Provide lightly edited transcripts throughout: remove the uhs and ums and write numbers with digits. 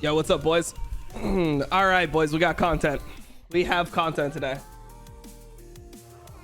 Yo, what's up, boys? All right, boys, we got content. We have content today.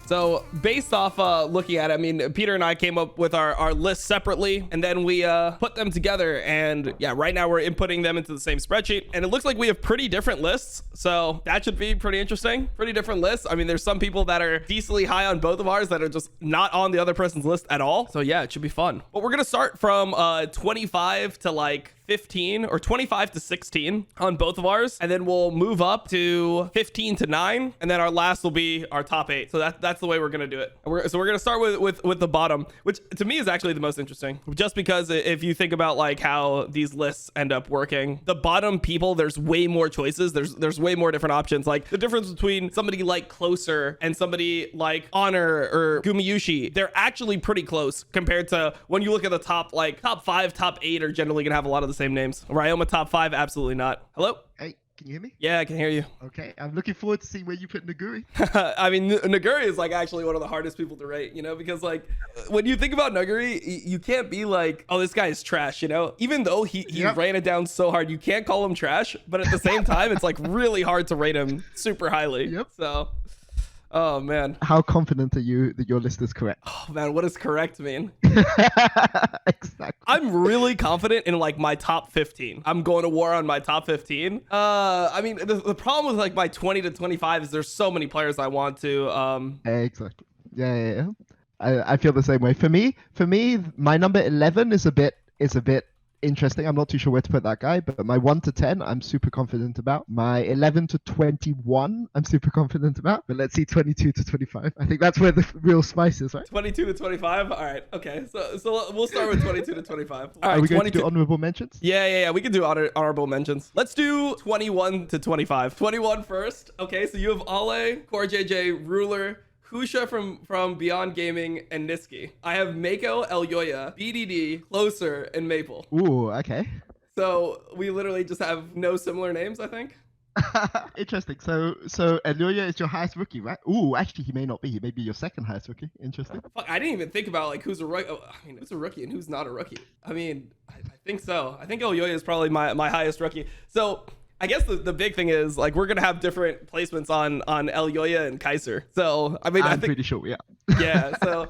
So based off looking at it, I mean, Peter and I came up with our list separately, and then we put them together. And yeah, right now we're inputting them into the same spreadsheet, and it looks like we have pretty different lists. So that should be pretty interesting. Pretty different lists. I mean, there's some people that are decently high on both of ours that are just not on the other person's list at all. So yeah, it should be fun. But we're gonna start from 25 to like 15 or 25 to 16 on both of ours, and then we'll move up to 15 to 9, and then our last will be our top 8. So that's the way we're gonna do it. So we're gonna start with the bottom, which to me is actually the most interesting, just because if you think about like how these lists end up working, the bottom people, there's way more choices. There's way more different options. Like the difference between somebody like Closer and somebody like Honor or Gumayushi, they're actually pretty close compared to when you look at the top 5, top 8 are generally gonna have a lot of the same names. Ryoma top 5, absolutely not. Hello? Hey, can you hear me? Yeah, I can hear you. Okay, I'm looking forward to seeing where you put Naguri. I mean, Naguri is like actually one of the hardest people to rate, you know, because like when you think about Naguri, you can't be like, oh, this guy is trash, you know, even though he ran it down so hard, you can't call him trash, but at the same time, it's like really hard to rate him super highly. Yep. So, oh man. How confident are you that your list is correct? Oh man, what does correct mean? Exactly. I'm really confident in like my top 15. I'm going to war on my top 15. I mean, the problem with like my 20 to 25 is there's so many players I want to. Exactly. Yeah. I feel the same way. For me, my number 11 is a bit interesting. I'm not too sure where to put that guy, but my 1 to 10, I'm super confident about. My 11 to 21, I'm super confident about. But let's see 22 to 25. I think that's where the real spice is, right? 22 to 25. All right. Okay. So we'll start with 22 to 25. All right. Are we going to do honorable mentions? Yeah. We can do honorable mentions. Let's do 21 to 25. 21 first. Okay. So you have Ale, Core JJ, Ruler, Husha from Beyond Gaming, and Niski. I have Mako, Elyoya, BDD, Closer, and Maple. Ooh, okay. So we literally just have no similar names, I think. Interesting. So Elyoya is your highest rookie, right? Ooh, actually, he may not be. He may be your second highest rookie. Interesting. Fuck, I didn't even think about like who's a rookie. Oh, I mean, who's a rookie and who's not a rookie. I mean, I think so. I think Elyoya is probably my highest rookie. So I guess the big thing is like we're gonna have different placements on Elyoya and Kaiser. So I mean, I'm pretty sure, yeah. Yeah. So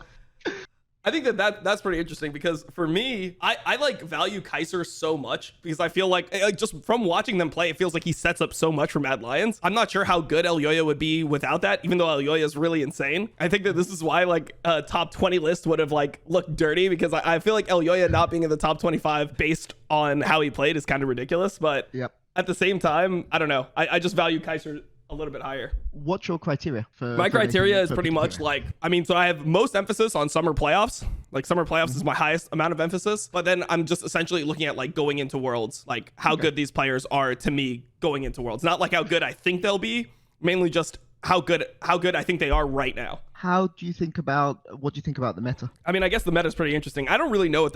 I think that's pretty interesting because for me, I like value Kaiser so much because I feel like just from watching them play, it feels like he sets up so much for Mad Lions. I'm not sure how good Elyoya would be without that, even though Elyoya is really insane. I think that this is why like a top 20 list would have like looked dirty because I feel like Elyoya not being in the top 25 based on how he played is kind of ridiculous. But yep. At the same time, I don't know. I just value Kaiser a little bit higher. What's your criteria for my criteria is pretty much like, I mean, so I have most emphasis on summer playoffs. Like summer playoffs is my highest amount of emphasis, but then I'm just essentially looking at like going into worlds, like how good these players are to me going into worlds, not like how good I think they'll be, mainly just how good I think they are right now. What do you think about the meta? I mean, I guess the meta is pretty interesting. I don't really know what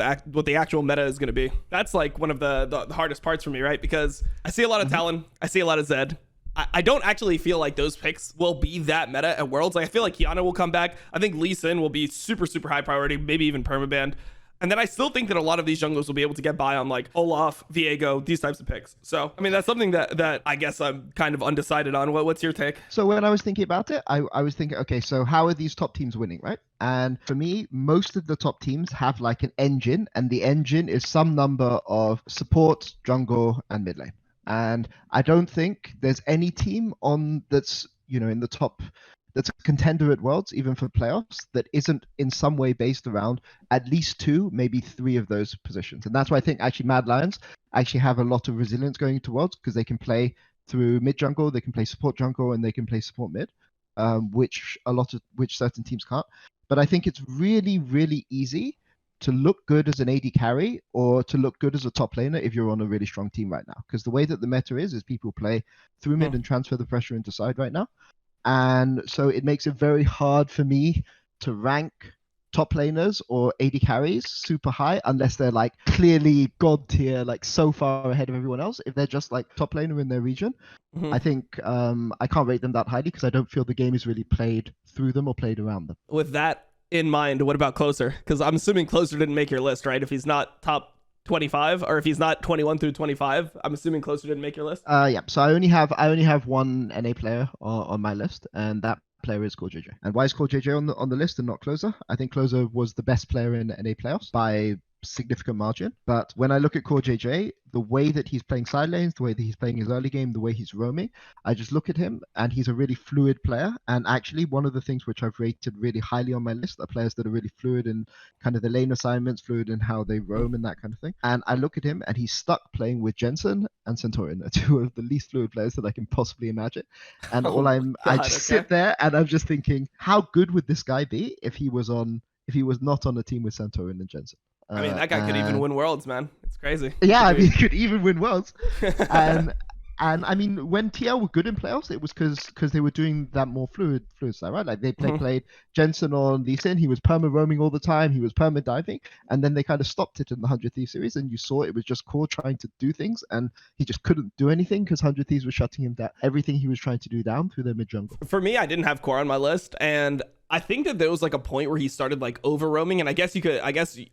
the actual meta is going to be. That's like one of the hardest parts for me, right? Because I see a lot of Talon, I see a lot of Zed. I don't actually feel like those picks will be that meta at Worlds. Like I feel like Kiana will come back. I think Lee Sin will be super high priority, maybe even permabanned. And then I still think that a lot of these junglers will be able to get by on like Olaf, Viego, these types of picks. So, I mean, that's something that I guess I'm kind of undecided on. What's your take? So when I was thinking about it, I was thinking, okay, so how are these top teams winning, right? And for me, most of the top teams have like an engine, and the engine is some number of support, jungle, and mid lane. And I don't think there's any team that's, you know, in the top that's a contender at Worlds, even for playoffs, that isn't in some way based around at least 2, maybe 3 of those positions. And that's why I think actually Mad Lions actually have a lot of resilience going into Worlds because they can play through mid jungle, they can play support jungle, and they can play support mid, which certain teams can't. But I think it's really easy to look good as an AD carry or to look good as a top laner if you're on a really strong team right now. Because the way that the meta is people play through mid and transfer the pressure into side right now. And so it makes it very hard for me to rank top laners or AD carries super high unless they're like clearly god tier, like so far ahead of everyone else. If they're just like top laner in their region, I think I can't rate them that highly because I don't feel the game is really played through them or played around them. With that in mind, what about Closer? Because I'm assuming Closer didn't make your list, right? If he's not top 25, or if he's not 21 through 25. I'm assuming Closer didn't make your list. Yeah. So I only have one NA player on my list, and that player is called JJ. And why is called JJ on the list and not Closer? I think Closer was the best player in NA playoffs by significant margin. But when I look at Core JJ, the way that he's playing side lanes, the way that he's playing his early game, the way he's roaming, I just look at him and he's a really fluid player. And actually, one of the things which I've rated really highly on my list are players that are really fluid in kind of the lane assignments, fluid in how they roam and that kind of thing. And I look at him and he's stuck playing with Jensen and Centaurian, two of the least fluid players that I can possibly imagine. And I just sit there and I'm just thinking, how good would this guy be if he was not on a team with Centaurian and Jensen? I mean, that guy could even win worlds, man. It's crazy. Yeah, I mean, he could even win worlds. And I mean, when TL were good in playoffs, it was because they were doing that more fluid style, right? Like they played Jensen on Lee Sin. He was perma roaming all the time. He was perma diving, and then they kind of stopped it in the 100 Thieves series, and you saw it was just Core trying to do things, and he just couldn't do anything because 100 Thieves was shutting him down. Everything he was trying to do down through their mid jungle. For me, I didn't have Core on my list, and I think that there was like a point where he started like over roaming, and I guess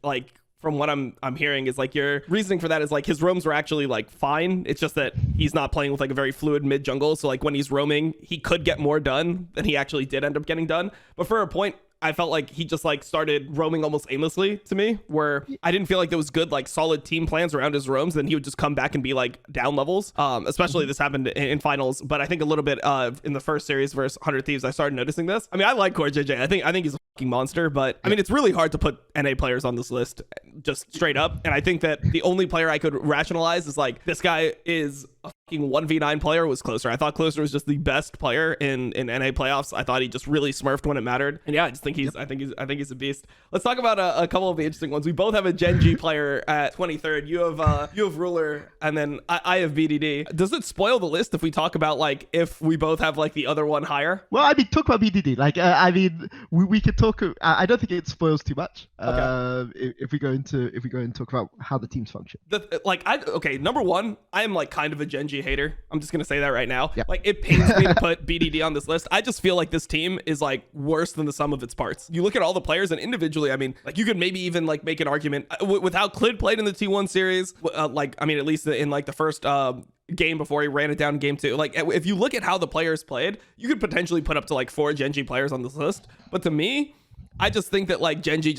like from what I'm hearing is like your reasoning for that is like his roams were actually like fine. It's just that he's not playing with like a very fluid mid jungle. So like when he's roaming, he could get more done than he actually did end up getting done. But for a point, I felt like he just like started roaming almost aimlessly to me, where I didn't feel like there was good like solid team plans around his roams. Then he would just come back and be like down levels. Especially this happened in finals, but I think a little bit in the first series versus 100 Thieves, I started noticing this. I mean, I like Core JJ. I think he's a fucking monster, but I mean, it's really hard to put NA players on this list just straight up. And I think that the only player I could rationalize is like this guy is a fucking 1v9 player was Closer. I thought Closer was just the best player in NA playoffs. I thought he just really smurfed when it mattered. And yeah, I just think I think he's a beast. Let's talk about a couple of the interesting ones. We both have a Gen G player at 23rd. You have Ruler, and then I have BDD. Does it spoil the list if we talk about like if we both have like the other one higher? Well, I mean, talk about BDD. Like, I mean, we could talk. I don't think it spoils too much. Okay. If we go into talk about how the teams function. Number one, I am like kind of a Gen G hater. I'm just gonna say that right now. Yeah. Like it pains me to put BDD on this list. I just feel like this team is like worse than the sum of its parts. You look at all the players and individually, I mean, like you could maybe even like make an argument with how Clid played in the T1 series. Like, I mean, at least in like the first game before he ran it down in game 2. Like if you look at how the players played, you could potentially put up to like 4 Gen G players on this list. But to me, I just think that like Gen G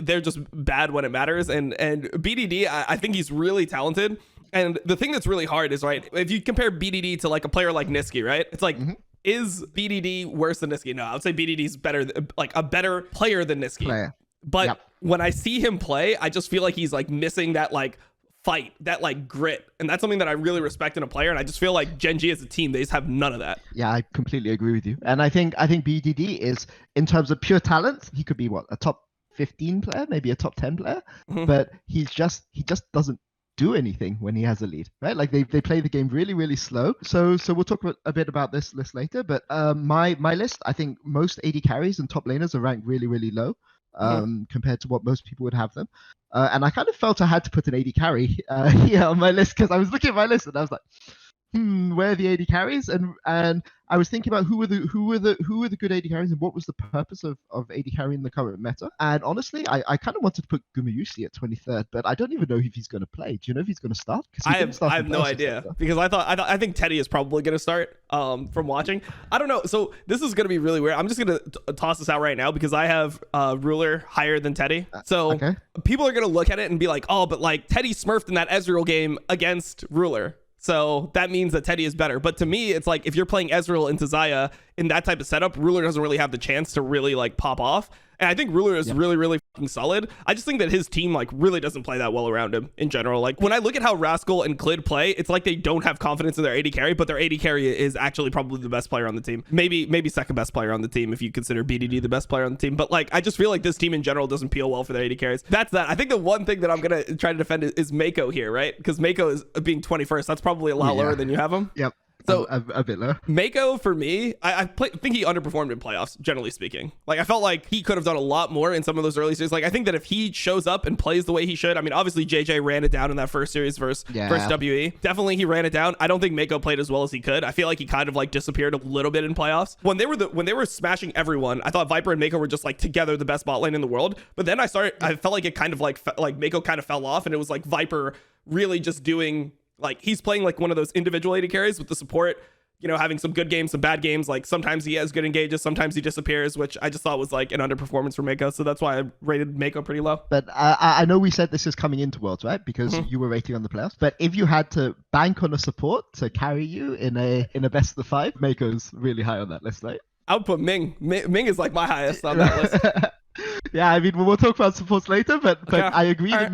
they're just bad when it matters. And BDD, I think he's really talented. And the thing that's really hard is, right, if you compare BDD to like a player like Niski, right? It's like, is BDD worse than Niski? No, I would say BDD's better, like a better player than Niski. But when I see him play, I just feel like he's like missing that like fight, that like grit. And that's something that I really respect in a player. And I just feel like Gen G as a team, they just have none of that. Yeah, I completely agree with you. And I think BDD is, in terms of pure talent, he could be a top 15 player, maybe a top 10 player. But he just doesn't do anything when he has a lead, right? Like they play the game really, really slow. So we'll talk a bit about this list later. But my list, I think most AD carries and top laners are ranked really, really low compared to what most people would have them. And I kind of felt I had to put an AD carry here on my list because I was looking at my list and I was like, where are the AD carries? And I was thinking about who were the good AD carries and what was the purpose of AD carrying the current meta. And honestly, I kind of wanted to put Gumayusi at 23rd, but I don't even know if he's going to play. Do you know if he's going to start? I have no idea because I think Teddy is probably going to start from watching. I don't know. So this is going to be really weird. I'm just going to toss this out right now because I have Ruler higher than Teddy. So people are going to look at it and be like, oh, but like Teddy smurfed in that Ezreal game against Ruler. So that means that Teddy is better. But to me, it's like if you're playing Ezreal into Xayah in that type of setup, Ruler doesn't really have the chance to really like pop off. And I think Ruler is really, really fucking solid. I just think that his team like really doesn't play that well around him in general. Like when I look at how Rascal and Clid play, it's like they don't have confidence in their AD carry, but their AD carry is actually probably the best player on the team. Maybe second best player on the team if you consider BDD the best player on the team. But like I just feel like this team in general doesn't peel well for their AD carries. That's that. I think the one thing that I'm gonna try to defend is Mako here, right? Because Mako is being 21st. That's probably a lot lower than you have him. Yep. So a bit low. Mako, for me, I think he underperformed in playoffs, generally speaking. Like, I felt like he could have done a lot more in some of those early series. Like, I think that if he shows up and plays the way he should, I mean, obviously JJ ran it down in that first series versus WE. Definitely he ran it down. I don't think Mako played as well as he could. I feel like he kind of like disappeared a little bit in playoffs. When they were smashing everyone, I thought Viper and Mako were just like together the best bot lane in the world. But then I felt like it kind of like Mako kind of fell off, and it was like Viper really just doing, like, he's playing like one of those individual AD carries with the support, you know, having some good games, some bad games. Like, sometimes he has good engages, sometimes he disappears, which I just thought was like an underperformance for Mako. So that's why I rated Mako pretty low. But I know we said this is coming into Worlds, right? Because you were rating on the playoffs. But if you had to bank on a support to carry you in a best of the 5, Mako's really high on that list, right? I would put Ming. Ming is like my highest on that list. Yeah, I mean, we'll talk about supports later, but Yeah. I agree All the right.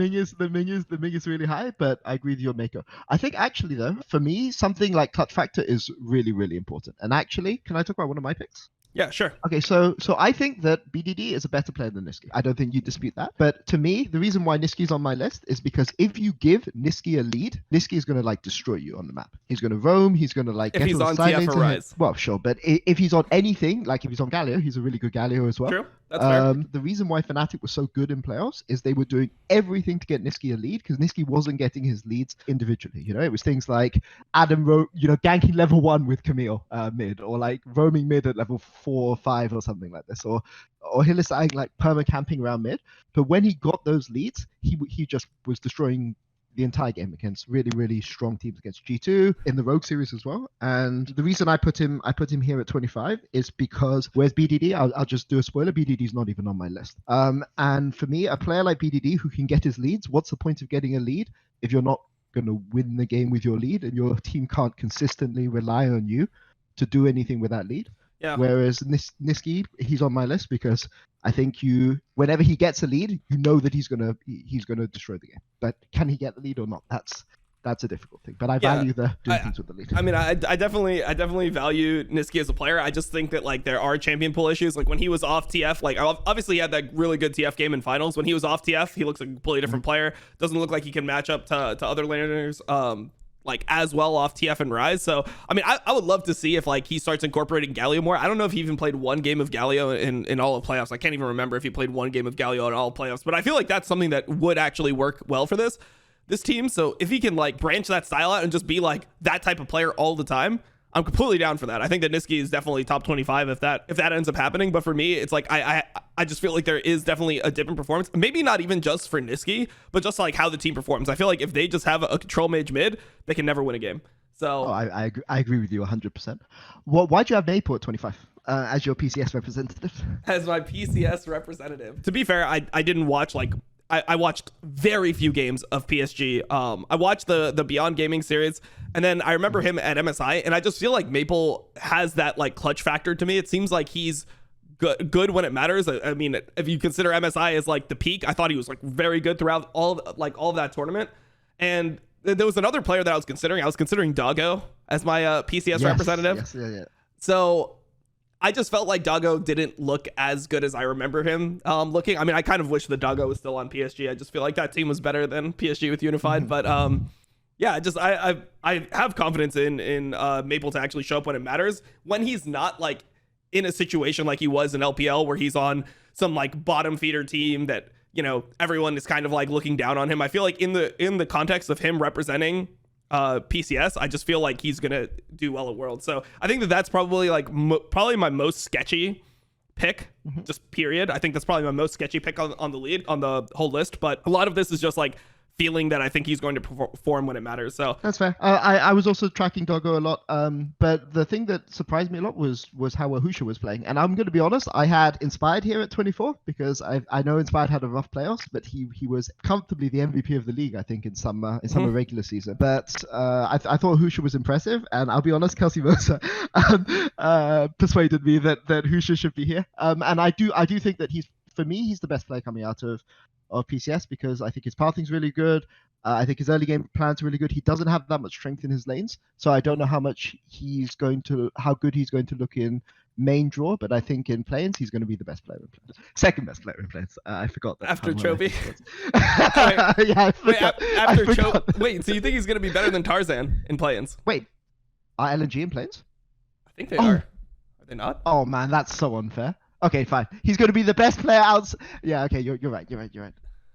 Ming is really high, but I agree with your Mako. I think actually though, for me, something like clutch factor is really, really important. And actually, can I talk about one of my picks? Yeah, sure. Okay, so I think that BDD is a better player than Nisqy. I don't think you dispute that. But to me, the reason why Nisqy's on my list is because if you give Nisqy a lead, Nisqy is going to like destroy you on the map. He's going to roam. He's going to like If get he's all the on side TF lanes or to him. Rise. Well, sure, but if he's on anything, like if he's on Galio, he's a really good Galio as well. True. That's fair. The reason why Fnatic was so good in playoffs is they were doing everything to get Nisqy a lead, because Nisqy wasn't getting his leads individually. You know, it was things like Adam, ganking level 1 with Camille mid, or like roaming mid at level 4 or 5 or something like this, or Hillisang like perma camping around mid. But when he got those leads, he just was destroying the entire game against really, really strong teams, against G2 in the Rogue series as well. And the reason I put him here at 25 is because where's BDD? I'll just do a spoiler. BDD's not even on my list. And for me, a player like BDD who can get his leads, what's the point of getting a lead if you're not going to win the game with your lead and your team can't consistently rely on you to do anything with that lead? Yeah. Whereas Nisqy, he's on my list because I think whenever he gets a lead, you know that he's gonna destroy the game. But can he get the lead or not? That's a difficult thing. But I value doing things with the lead. I mean, I definitely value Nisqy as a player. I just think that like there are champion pool issues. Like when he was off TF, like obviously he had that really good TF game in finals. When he was off TF, he looks like a completely different player. Doesn't look like he can match up to other laners like as well off TF and Rise. So I mean, I would love to see if like he starts incorporating Galio more. I don't know if he even played one game of Galio in all of playoffs. I can't even remember if he played one game of Galio in all of playoffs, but I feel like that's something that would actually work well for this team. So if he can like branch that style out and just be like that type of player all the time, I'm completely down for that. I think that Nisqy is definitely top 25 if that ends up happening. But for me, it's like I just feel like there is definitely a different performance. Maybe not even just for Nisqy, but just like how the team performs. I feel like if they just have a control mage mid, they can never win a game. So I agree with you 100%. Why'd you have Mako at 25 as your PCS representative? As my PCS representative. To be fair, I didn't watch like I watched very few games of PSG. I watched the Beyond Gaming series, and then I remember him at MSI, and I just feel like Maple has that like clutch factor to me. It seems like he's good when it matters. I mean, if you consider MSI as like the peak, I thought he was like very good throughout all of that tournament. And there was another player that I was considering. I was considering Doggo as my PCS representative. Yes, yeah. So I just felt like Doggo didn't look as good as I remember him looking. I mean, I kind of wish that Doggo was still on PSG. I just feel like that team was better than PSG with Unified. But yeah, just I have confidence in Maple to actually show up when it matters. When he's not like in a situation like he was in LPL where he's on some like bottom feeder team that, you know, everyone is kind of like looking down on him. I feel like in the context of him representing PCS, I just feel like he's gonna do well at Worlds. So I think that's probably like probably my most sketchy pick, just period. I think that's probably my most sketchy pick on the whole list. But a lot of this is just like feeling that I think he's going to perform when it matters. So that's fair. I was also tracking Doggo a lot, but the thing that surprised me a lot was how Ahusha was playing. And I'm going to be honest, I had Inspired here at 24 because I know Inspired had a rough playoffs, but he was comfortably the MVP of the league, I think, in some regular season. But I thought Ahusha was impressive, and I'll be honest, Kelsey Mercer persuaded me that Ahusha should be here. And I do think that he's the best player coming out of PCS because I think his pathing's really good. I think his early game plans are really good. He doesn't have that much strength in his lanes, so I don't know how good he's going to look in main draw, but I think in play-ins he's going to be the best player in play-ins. Second best player in play-ins. I forgot that. After Chovy? Yeah, I forgot. Wait, so you think he's going to be better than Tarzan in play-ins? Wait. Are LNG in planes? I think they Oh. are. Are they not? Oh man, that's so unfair. Okay, fine. He's going to be the best player outside. Yeah, okay, you're right. You're right.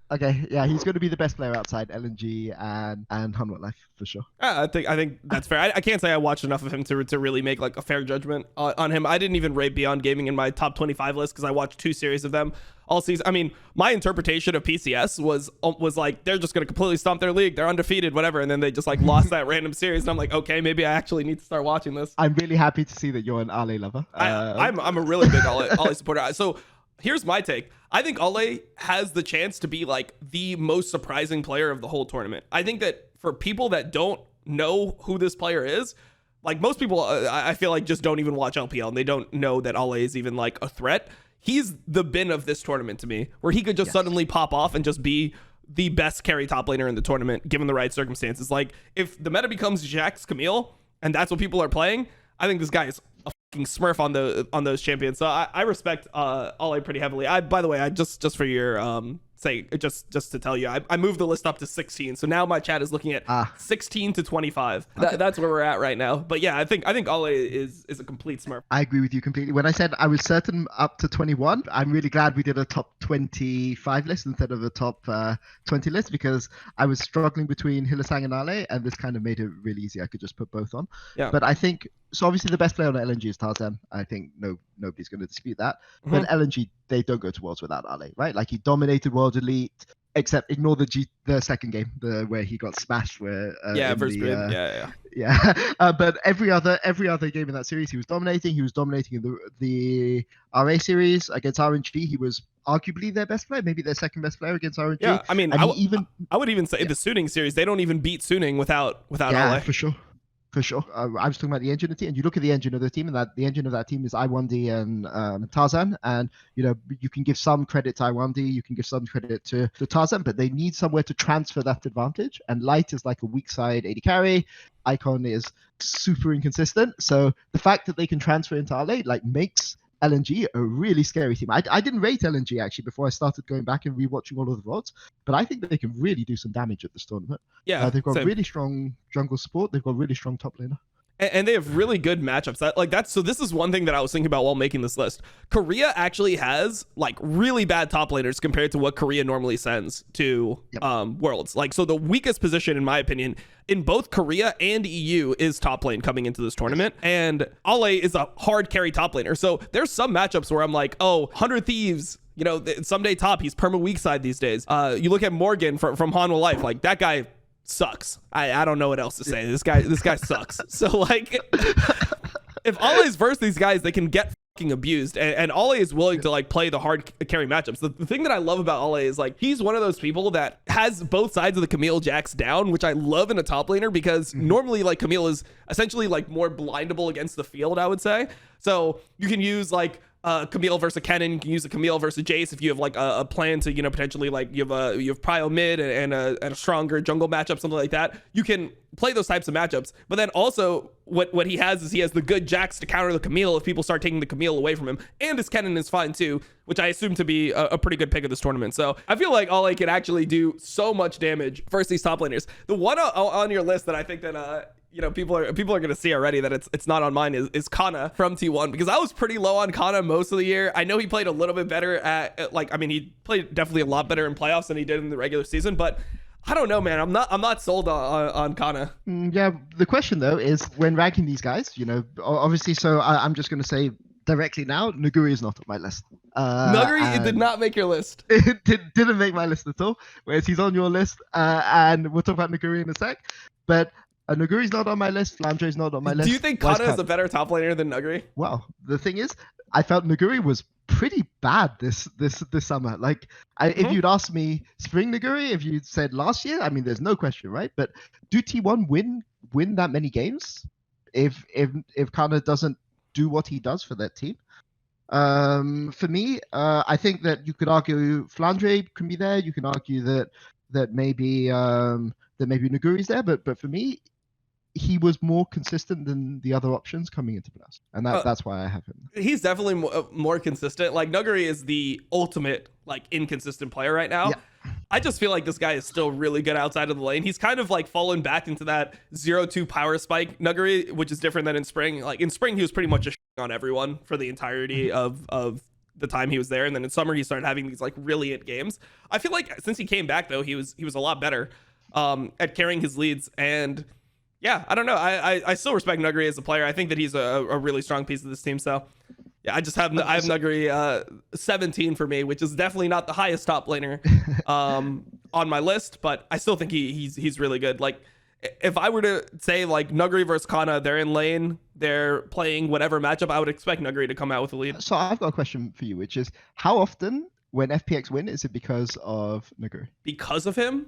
Okay, yeah, he's going to be the best player outside LNG and Hunwell Life for sure. I think that's fair. I can't say I watched enough of him to really make like a fair judgment on him. I didn't even rate Beyond Gaming in my top 25 list because I watched 2 series of them all season. I mean, my interpretation of PCS was like they're just gonna completely stomp their league. They're undefeated, whatever, and then they just like lost that random series. And I'm like, okay, maybe I actually need to start watching this. I'm really happy to see that you're an Ale lover. I'm a really big Ale supporter. So here's my take. I think Ale has the chance to be like the most surprising player of the whole tournament. I think that for people that don't know who this player is, like most people, I feel like just don't even watch LPL and they don't know that Ale is even like a threat. He's the bin of this tournament to me, where he could just suddenly pop off and just be the best carry top laner in the tournament, given the right circumstances. Like if the meta becomes Jax Camille and that's what people are playing, I think this guy is a fucking smurf on those champions. So I respect Ale pretty heavily. By the way, I just for your just to tell you, I moved the list up to 16. So now my chat is looking at 16 to 25. Okay. That's where we're at right now. But yeah, I think Ale is a complete smurf. I agree with you completely. When I said I was certain up to 21, I'm really glad we did a top 25 list instead of a top 20 list, because I was struggling between Hylissang and Ale, and this kind of made it really easy. I could just put both on. Yeah. But I think so. Obviously, the best player on LNG is Tarzan. I think nobody's going to dispute that. Mm-hmm. But LNG, they don't go to Worlds without Ale, right? Like he dominated World Elite, except ignore the second game, where he got smashed. Where versus but every other game in that series, he was dominating. He was dominating in the RA series against RNG. He was arguably their best player, maybe their second best player against RNG. Yeah, I mean, I would even say the Suning series, they don't even beat Suning without Ale. For sure. For sure. I was talking about the engine of the team, and you look at the engine of the team, and that the engine of that team is IWD and Tarzan. And you can give some credit to IWD, you can give some credit to Tarzan, but they need somewhere to transfer that advantage. And Light is like a weak side AD carry. Icon is super inconsistent. So the fact that they can transfer into LA makes LNG a really scary team. I didn't rate LNG actually before I started going back and rewatching all of the VODs, but I think they can really do some damage at this tournament. Yeah, they've got really strong jungle support. They've got really strong top laner. And they have really good matchups. So this is one thing that I was thinking about while making this list. Korea actually has like really bad top laners compared to what Korea normally sends to Worlds. Like, so the weakest position, in my opinion, in both Korea and EU is top lane coming into this tournament. And Ale is a hard carry top laner. So there's some matchups where I'm like, 100 Thieves, someday top, he's perma weak side these days. You look at Morgan from Hanwha Life, like that guy sucks. I don't know what else to say. This guy sucks. So like, if Ale is versus these guys, they can get fucking abused, and Ale is willing to like play the hard carry matchups. The thing that I love about Ale is like he's one of those people that has both sides of the Camille Jax down, which I love in a top laner, because normally like Camille is essentially like more blindable against the field, I would say. So you can use like Camille versus Kennen. You can use a Camille versus Jace if you have like a plan to potentially like you have prio mid and a stronger jungle matchup, something like that. You can play those types of matchups, but then also what he has is he has the good Jax to counter the Camille if people start taking the Camille away from him, and his Kennen is fine too, which I assume to be a pretty good pick of this tournament. So I feel like Ale can actually do so much damage versus these top laners. The one on your list that I think that people are going to see already that it's not on mine is Kana from T1, because I was pretty low on Kana most of the year. I know he played a little bit better he played definitely a lot better in playoffs than he did in the regular season, but I don't know, man. I'm not sold on Kana. Yeah, the question though is when ranking these guys, obviously. So I'm just going to say directly now, Nuguri is not on my list. Nuguri did not make your list. It didn't make my list at all. Whereas he's on your list, and we'll talk about Nuguri in a sec. But Nuguri's not on my list. Flandre's not on my list. Do you think Kana is a better top laner than Nuguri? Well, the thing is, I felt Nuguri was pretty bad this summer. Like, if you'd asked me spring Nuguri, if you'd said last year, I mean, there's no question, right? But do T1 win that many games if Kana doesn't do what he does for that team? For me, I think that you could argue Flandre can be there. You can argue that maybe Nuguri's there, but for me, he was more consistent than the other options coming into playoffs, and that's why I have him. He's definitely more consistent. Like Nuguri is the ultimate like inconsistent player right now. I just feel like this guy is still really good outside of the lane. He's kind of like fallen back into that 0-2 power spike Nuggery, which is different than in spring. Like in spring, he was pretty much just on everyone for the entirety of the time he was there. And then in summer, he started having these like brilliant games. I feel like since he came back, though, he was a lot better at carrying his leads. And yeah, I don't know. I still respect Nuggery as a player. I think that he's a really strong piece of this team. So yeah, I have Nuggery 17 for me, which is definitely not the highest top laner on my list, but I still think he's really good. Like if I were to say like Nuggery versus Kana, they're in lane, they're playing whatever matchup, I would expect Nuggery to come out with a lead. So I've got a question for you, which is how often when FPX win is it because of Nuggery? Because of him?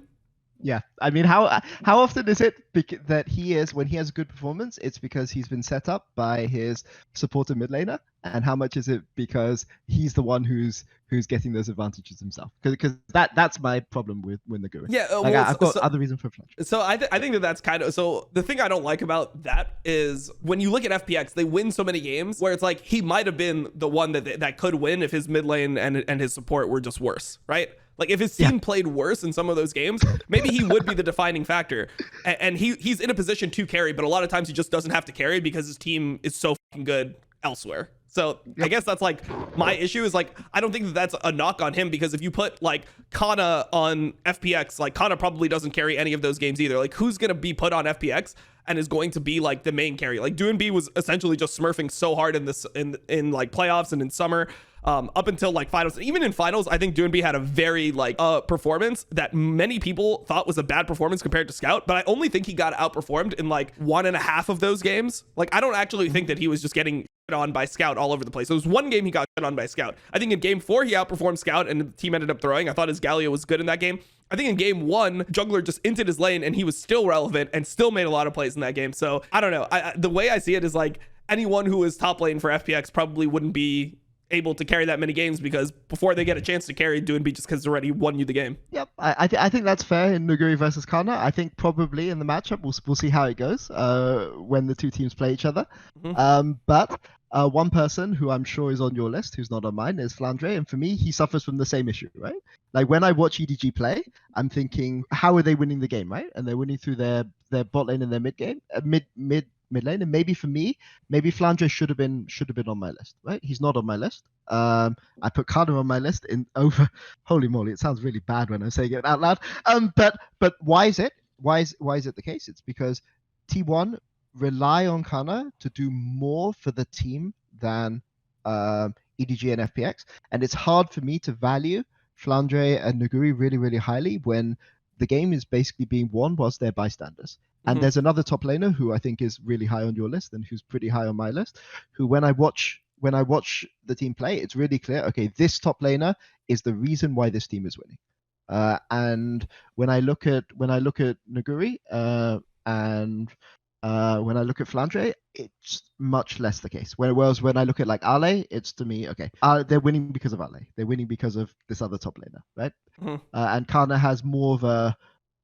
Yeah, I mean, how often is it that when he has a good performance, it's because he's been set up by his supporter mid laner, and how much is it because he's the one who's getting those advantages himself? Because that's my problem with Nuggery. Yeah, like, I've got other reasons for flinch. So I think that's kind of so. The thing I don't like about that is when you look at FPX, they win so many games where it's like he might have been the one that could win if his mid lane and his support were just worse, right? Like if his team played worse in some of those games, maybe he would be the defining factor. And he's in a position to carry, but a lot of times he just doesn't have to carry because his team is so fucking good elsewhere. So I guess that's like my issue is like, I don't think that that's a knock on him, because if you put like Kana on FPX, like Kana probably doesn't carry any of those games either. Like who's going to be put on FPX and is going to be like the main carry? Like Doinb was essentially just smurfing so hard in this in like playoffs and in summer. Up until like finals. Even in finals, I think Doinb had a very like performance that many people thought was a bad performance compared to Scout, but I only think he got outperformed in like 1.5 of those games. Like I don't actually think that he was just getting shit on by Scout all over the place. There was one game he got shit on by Scout. I think in game 4 he outperformed Scout and the team ended up throwing. I thought his Galio was good in that game. I think in game 1, Jungler just entered his lane and he was still relevant and still made a lot of plays in that game. So I don't know. The way I see it is like anyone who is top lane for FPX probably wouldn't be able to carry that many games, because before they get a chance to carry, Doinb just because already won you the game. Yep, I think that's fair in Nuggery versus Kana. I think probably in the matchup we'll see how it goes when the two teams play each other. But one person who I'm sure is on your list, who's not on mine, is Flandre, and for me, he suffers from the same issue, right? Like when I watch EDG play, I'm thinking, how are they winning the game, right? And they're winning through their bot lane and their mid game, mid lane, and maybe for me, Flandre should have been on my list, right? He's not on my list. I put Kana on my list in over. Holy moly, it sounds really bad when I'm saying it out loud. But why is it? Why is it the case? It's because T1 rely on Kana to do more for the team than EDG and FPX, and it's hard for me to value Flandre and Nuggery really, really highly when the game is basically being won whilst they're bystanders. And there's another top laner who I think is really high on your list and who's pretty high on my list, who when I watch the team play, it's really clear, okay, this top laner is the reason why this team is winning. And when I look at Nuggery and when I look at Flandre, it's much less the case. Whereas when I look at like Ale, it's to me, okay, they're winning because of Ale. They're winning because of this other top laner, right? And Kana has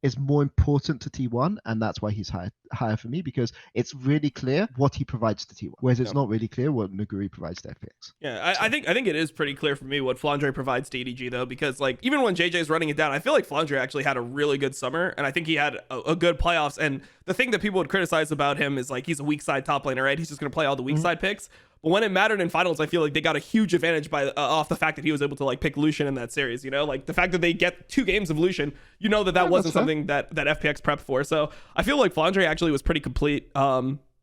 is more important to T1, and that's why he's higher for me, because it's really clear what he provides to T1, whereas it's not really clear what Nuggery provides to FPX. Yeah, I think it is pretty clear for me what Flandre provides to EDG, though, because like even when JJ's running it down, I feel like Flandre actually had a really good summer, and I think he had a good playoffs. And the thing that people would criticize about him is like he's a weak side top laner, right? He's just going to play all the weak side picks. But when it mattered in finals, I feel like they got a huge advantage by off the fact that he was able to like pick Lucian in that series, you know, like the fact that they get 2 games of Lucian, you know, that wasn't something that FPX prepped for. So I feel like Flandre actually was pretty complete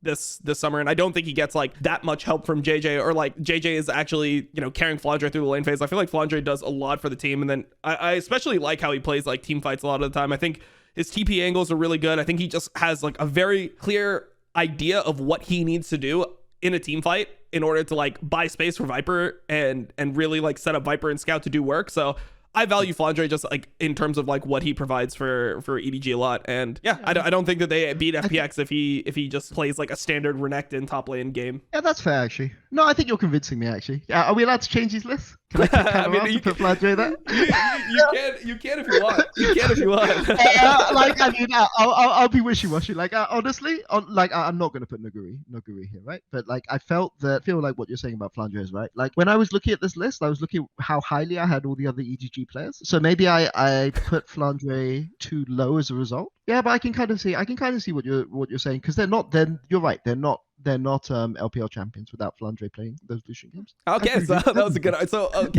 this summer, and I don't think he gets like that much help from JJ, or like JJ is actually, you know, carrying Flandre through the lane phase. I feel like Flandre does a lot for the team, and then I especially like how he plays like team fights a lot of the time. I think his TP angles are really good. I think he just has like a very clear idea of what he needs to do in a team fight in order to like buy space for Viper and really like set up Viper and Scout to do work. So I value Flandre just like in terms of like what he provides for EDG a lot. And yeah, I don't think that they beat FPX if he just plays like a standard Renekton top lane game. Yeah, that's fair actually. No, I think you're convincing me actually. Are we allowed to change these lists? Can I kick I mean, you put Flandre there? You can if you want. You can if you want. Like, I mean, I'll be wishy-washy. Like, honestly, I'm not gonna put Nuguri here, right? But like, I feel like what you're saying about Flandre is right. Like, when I was looking at this list, I was looking at how highly I had all the other EGG players. So maybe I put Flandre too low as a result. Yeah, but I can kind of see what you're saying, because they're not. Then you're right. They're not LPL champions without Flandre playing those Lucian games. Okay, so that was a good. So one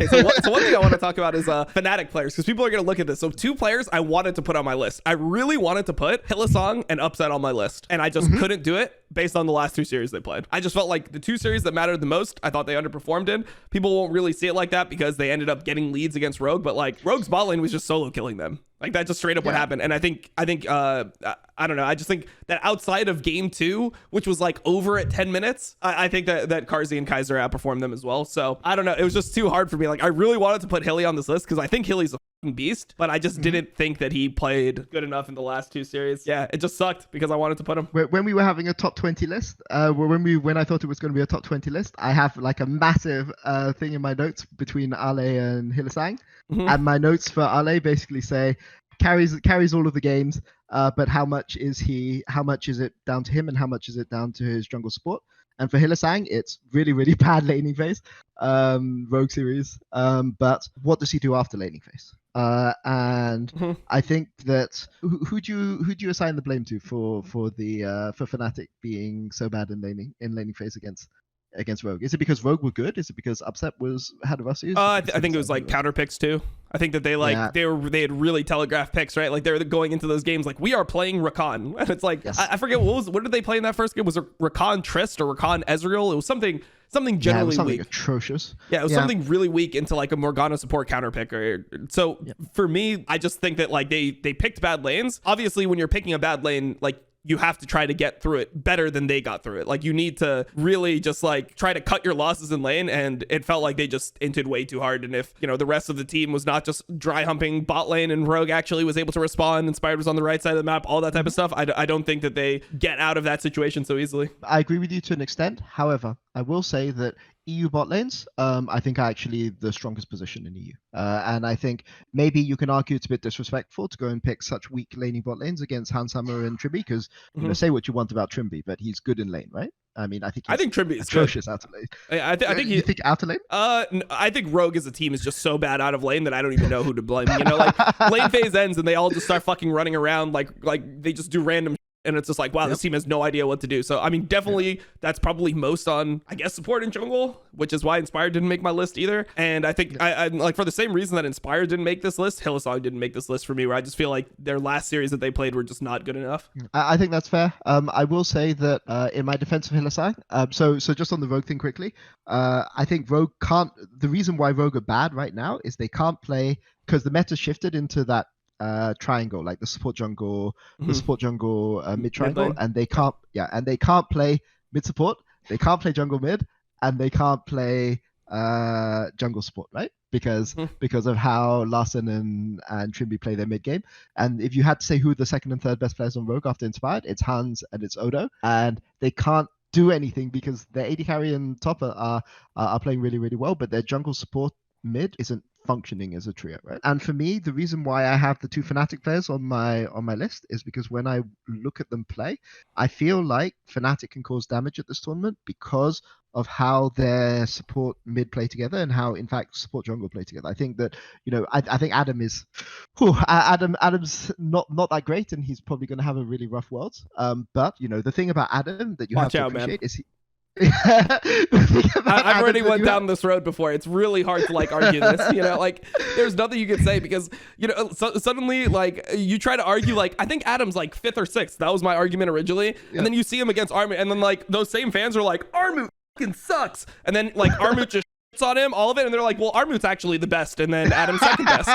thing I want to talk about is Fnatic players, because people are going to look at this. So 2 players I wanted to put on my list. I really wanted to put Hylissang and Upset on my list, and I just couldn't do it based on the last 2 series they played. I just felt like the 2 series that mattered the most, I thought they underperformed in. People won't really see it like that because they ended up getting leads against Rogue, but like Rogue's bot lane was just solo killing them. Like, that just straight up what happened. And I think I don't know. I just think that outside of game 2, which was like over at 10 minutes, I think that Karzi and Kaiser outperformed them as well. So I don't know. It was just too hard for me. Like, I really wanted to put Hilly on this list because I think Hilly's a fucking beast, but I just didn't think that he played good enough in the last 2 series. Yeah, it just sucked because I wanted to put him. When we were having a top 20 list, when I thought it was going to be a top 20 list, I have like a massive thing in my notes between Ale and Hylissang. And my notes for Ale basically say carries all of the games, but how much is it down to him and how much is it down to his jungle support? And for Hylissang, it's really, really bad laning phase, Rogue series. But what does he do after laning phase? And I think that who do you assign the blame to for Fnatic being so bad in laning phase against Rogue? Is it because Rogue were good? Is it because Upset had a Rusty? I think it was like counter picks too. I think that they they had really telegraphed picks, right? Like, they were going into those games like, we are playing Rakan, and it's like, I forget what did they play in that first game? Was it Rakan Trist or Rakan Ezreal? It was something generally weak, atrocious. Yeah, it was something really weak into like a Morgana support counter pick. So for me, I just think that like they picked bad lanes. Obviously, when you're picking a bad lane, like, you have to try to get through it better than they got through it. Like, you need to really just like try to cut your losses in lane, and it felt like they just inted way too hard. And if, the rest of the team was not just dry humping bot lane and Rogue actually was able to respond, Inspired was on the right side of the map, all that type of stuff, I don't think that they get out of that situation so easily. I agree with you to an extent. However, I will say that EU bot lanes, I think, are actually the strongest position in EU. And I think maybe you can argue it's a bit disrespectful to go and pick such weak laning bot lanes against Hanshammer and Trimby, because say what you want about Trimby, but he's good in lane, right? I mean, I think Trimby is atrocious out of lane. I think you think out of lane? I think Rogue as a team is just so bad out of lane that I don't even know who to blame. Like, lane phase ends and they all just start fucking running around like they just do random. And it's just like, wow, this team has no idea what to do. So, I mean, definitely that's probably most on, I guess, support and jungle, which is why Inspired didn't make my list either. And I think, I like, for the same reason that Inspired didn't make this list, Hylissang didn't make this list for me, where I just feel like their last series that they played were just not good enough. I think that's fair. I will say that in my defense of Hylissang, so just on the Rogue thing quickly, I think Rogue can't, the reason why Rogue are bad right now is they can't play, because the meta shifted into that triangle, like the support jungle mid triangle, and they can't play mid support, they can't play jungle mid, and they can't play jungle support, right? Because of how Larson and Trimby play their mid game. And if you had to say who the second and third best players on Rogue after Inspired, it's Hans and it's Odo, and they can't do anything because their AD carry and topper are playing really, really well, but their jungle support mid isn't functioning as a trio, right? And for me, the reason why I have the 2 Fnatic players on my list is because when I look at them play, I feel like Fnatic can cause damage at this tournament because of how their support mid play together and how, in fact, support jungle play together. I think that, I think Adam's not that great, and he's probably going to have a really rough world. But the thing about Adam that you have to appreciate is I've already went down this road before. It's really hard to like argue this, like there's nothing you can say because suddenly like you try to argue like I think Adam's like 5th or 6th. That was my argument originally, and then you see him against Armut, and then like those same fans are like, Armut fucking sucks, and then like Armut just shits on him, all of it, and they're like, well, Armut's actually the best, and then Adam's second best,